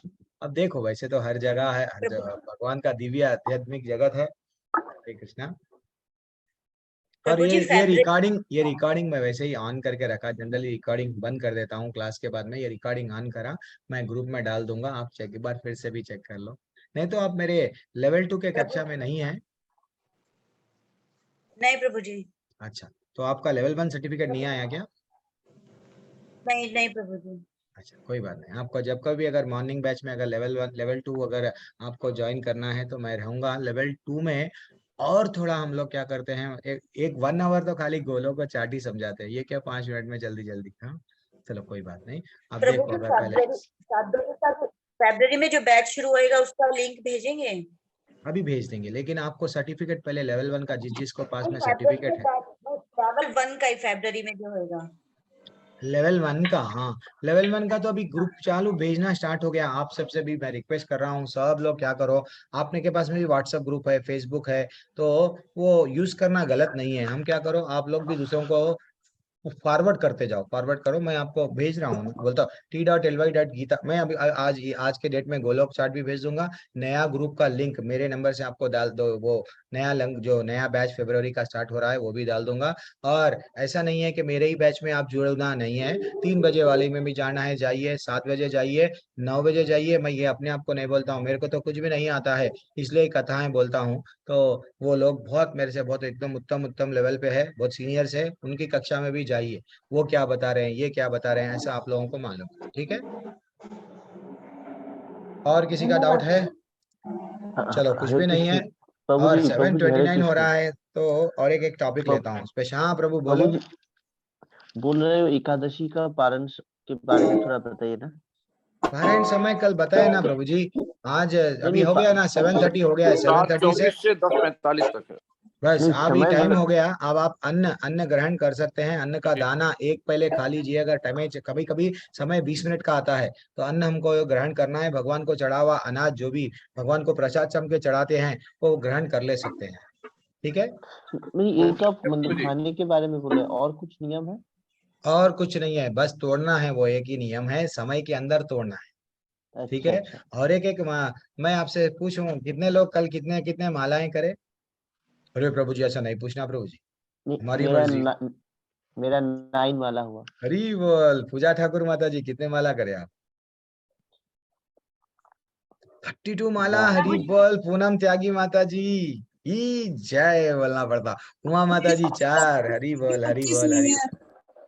अब देखो वैसे तो हर जगह है, हर जगह भगवान का दिव्य आध्यात्मिक जगत है। हरे कृष्णा। और प्रभु जी ये रिकॉर्डिंग मैं वैसे ही ऑन करके रखा, जनरली रिकॉर्डिंग बंद कर देता हूँ क्लास के बाद में, ये रिकॉर्डिंग ऑन करा, मैं ग्रुप में डाल दूंगा, आप चेक एक बार फिर से भी चेक कर लो। नहीं तो आप मेरे लेवल 2 के कक्षा में नहीं है? नहीं प्रभु जी। अच्छा, तो आपका लेवल 1 सर्टिफिकेट नहीं आया क्या? नहीं नहीं प्रभु जी। अच्छा, कोई बात नहीं। आपको जब कभी अगर मॉर्निंग बैच में अगर लेवल 1 लेवल 2 अगर आपको ज्वाइन करना है तो मैं रहूंगा लेवल 2 में। और थोड़ा हम लोग क्या करते हैं, एक 1 आवर तो खाली गोलों को चाट ही समझाते हैं, ये क्या 5 मिनट में जल्दी जल्दी। हाँ चलो कोई बात नहीं। आप प्रभु देखो जी अगर पहले फरवरी में जो बैच शुरू होएगा उसका लिंक भेजेंगे? अभी भेज देंगे, लेकिन आपको सर्टिफिकेट पहले लेवल 1 का जिसको पास में सर्टिफिकेट है लेवल 1 का ही फरवरी में जो होएगा। लेवल 1 का। हाँ, लेवल 1 का तो अभी ग्रुप चालू भेजना स्टार्ट हो गया। आप सबसे भी मैं रिक्वेस्ट कर रहा हूँ, सब लोग क्या करो, आपने के पास में भी व्हाट्सएप ग्रुप है, फेसबुक है, तो वो यूज करना गलत नहीं है। हम क्या करो, आप लोग भी दूसरों को फॉरवर्ड करते जाओ, फॉरवर्ड करो। मैं आपको भेज रहा हूँ, बोलता हूँ t.ly.gita। मैं अभी आज के डेट में गोलोक चार्ट भी भेज दूंगा। नया ग्रुप का लिंक मेरे नंबर से आपको डाल दो, वो नया लिंक जो नया बैच फरवरी का स्टार्ट हो रहा है वो भी डाल दूंगा। और ऐसा नहीं है कि मेरे ही बैच में आप जुड़ना नहीं है, 3 बजे वाले में भी जाना है, जाइए, 7 बजे जाइए, 9 बजे जाइए। मैं ये अपने आप को नहीं बोलता हूँ, मेरे को तो कुछ भी नहीं आता है, इसलिए कथाएं बोलता हूँ। तो वो लोग बहुत मेरे से बहुत एकदम उत्तम उत्तम लेवल पे है, बहुत सीनियर्स है, उनकी कक्षा में भी जाइए, वो क्या बता रहे हैं, ये क्या बता रहे हैं, ऐसा आप लोगों को मालूम। ठीक है? और किसी का डाउट है? चलो कुछ हरे भी नहीं है। कृष्ण प्रभु और जी, प्रभु जी हरे 7:29 हो कृष्ण। रहा है, तो और एक टॉपिक लेता हूँ स्पेशल। हाँ प्रभु प्रभु बोलो। जी बोल रहे हो एकादशी का पारण के बारे में थोड़ा बताइए ना। पारायण समय कल बताया ना प्रभु जी, आज नहीं अभी नहीं हो गया ना, 7:30 हो गया है, 7:30 से 7:24 से 10:45 तक है। बस नहीं अभी समय टाइम हो गया। अब आप अन्न अन्न ग्रहण कर सकते हैं। अन्न का दाना एक पहले खा लीजिए, अगर टाइम कभी कभी समय 20 मिनट का आता है, तो अन्न हमको ग्रहण करना है। भगवान को चढ़ा हुआ अनाज जो भी भगवान को प्रसाद समझ के चढ़ाते हैं, वो ग्रहण कर ले सकते हैं। ठीक है? नहीं, ये तो आप प्रभु मतलब जी खाने के बारे में बोल रहे हैं, और कुछ नियम है? और कुछ नहीं है, बस तोड़ना है, वो एक ही नियम है, समय के अंदर तोड़ना है। ठीक अच्छा है? अच्छा। और एक मैं आपसे पूछूं, कितने लोग कल कितने कितने मालाएं करे? अरे प्रभु जी ऐसा नहीं पूछना प्रभु जी, नहीं हमारी मर्जी। मेरा 9 वाला हुआ। हरी बोल। पूजा ठाकुर माता जी कितने माला करे आप? 32 माला। वाह। हरी बोल। पूनम त्यागी माता जी ही जय बोलना पड़ता। उमा माता जी 4। हरी बोल हरी 25 बोल हुई हरी। है।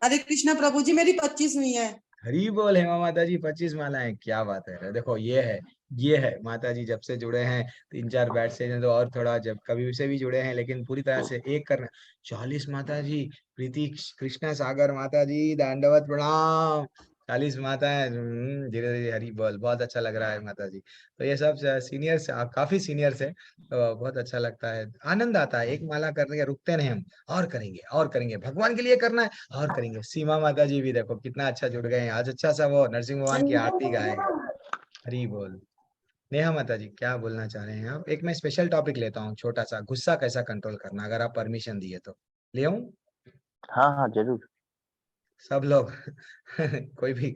हरे कृष्णा प्रभु जी, मेरी 25 हुई है। हरी बोल। हेमा माता जी 25 मालाएं, क्या बात है। देखो ये है माता जी, जब से जुड़े हैं 3-4 बैच से हैं, तो और थोड़ा जब कभी से भी जुड़े हैं, लेकिन पूरी तरह से एक करना। 40 माता जी। प्रीति कृष्णा सागर माता जी दंडवत प्रणाम। 40 माताएं। धीरे धीरे हरी बोल। बहुत अच्छा लग रहा है माता जी। तो ये सब सीनियर्स, काफी सीनियर्स है, तो बहुत अच्छा लगता है, आनंद आता है। एक माला करने के रुकते नहीं हम, और करेंगे और करेंगे, भगवान के लिए करना है और करेंगे। सीमा माता जी भी देखो कितना अच्छा जुड़ गए हैं आज, अच्छा सा वो नरसिंह भगवान की आरती गाए हैं। हरी बोल। नेहा माता जी क्या बोलना चाह रहे हैं आप? एक मैं स्पेशल टॉपिक लेता हूँ छोटा सा, गुस्सा कैसा कंट्रोल करना, अगर आप परमिशन दिए तो ले आऊं? हाँ हाँ जरूर। सब लोग कोई भी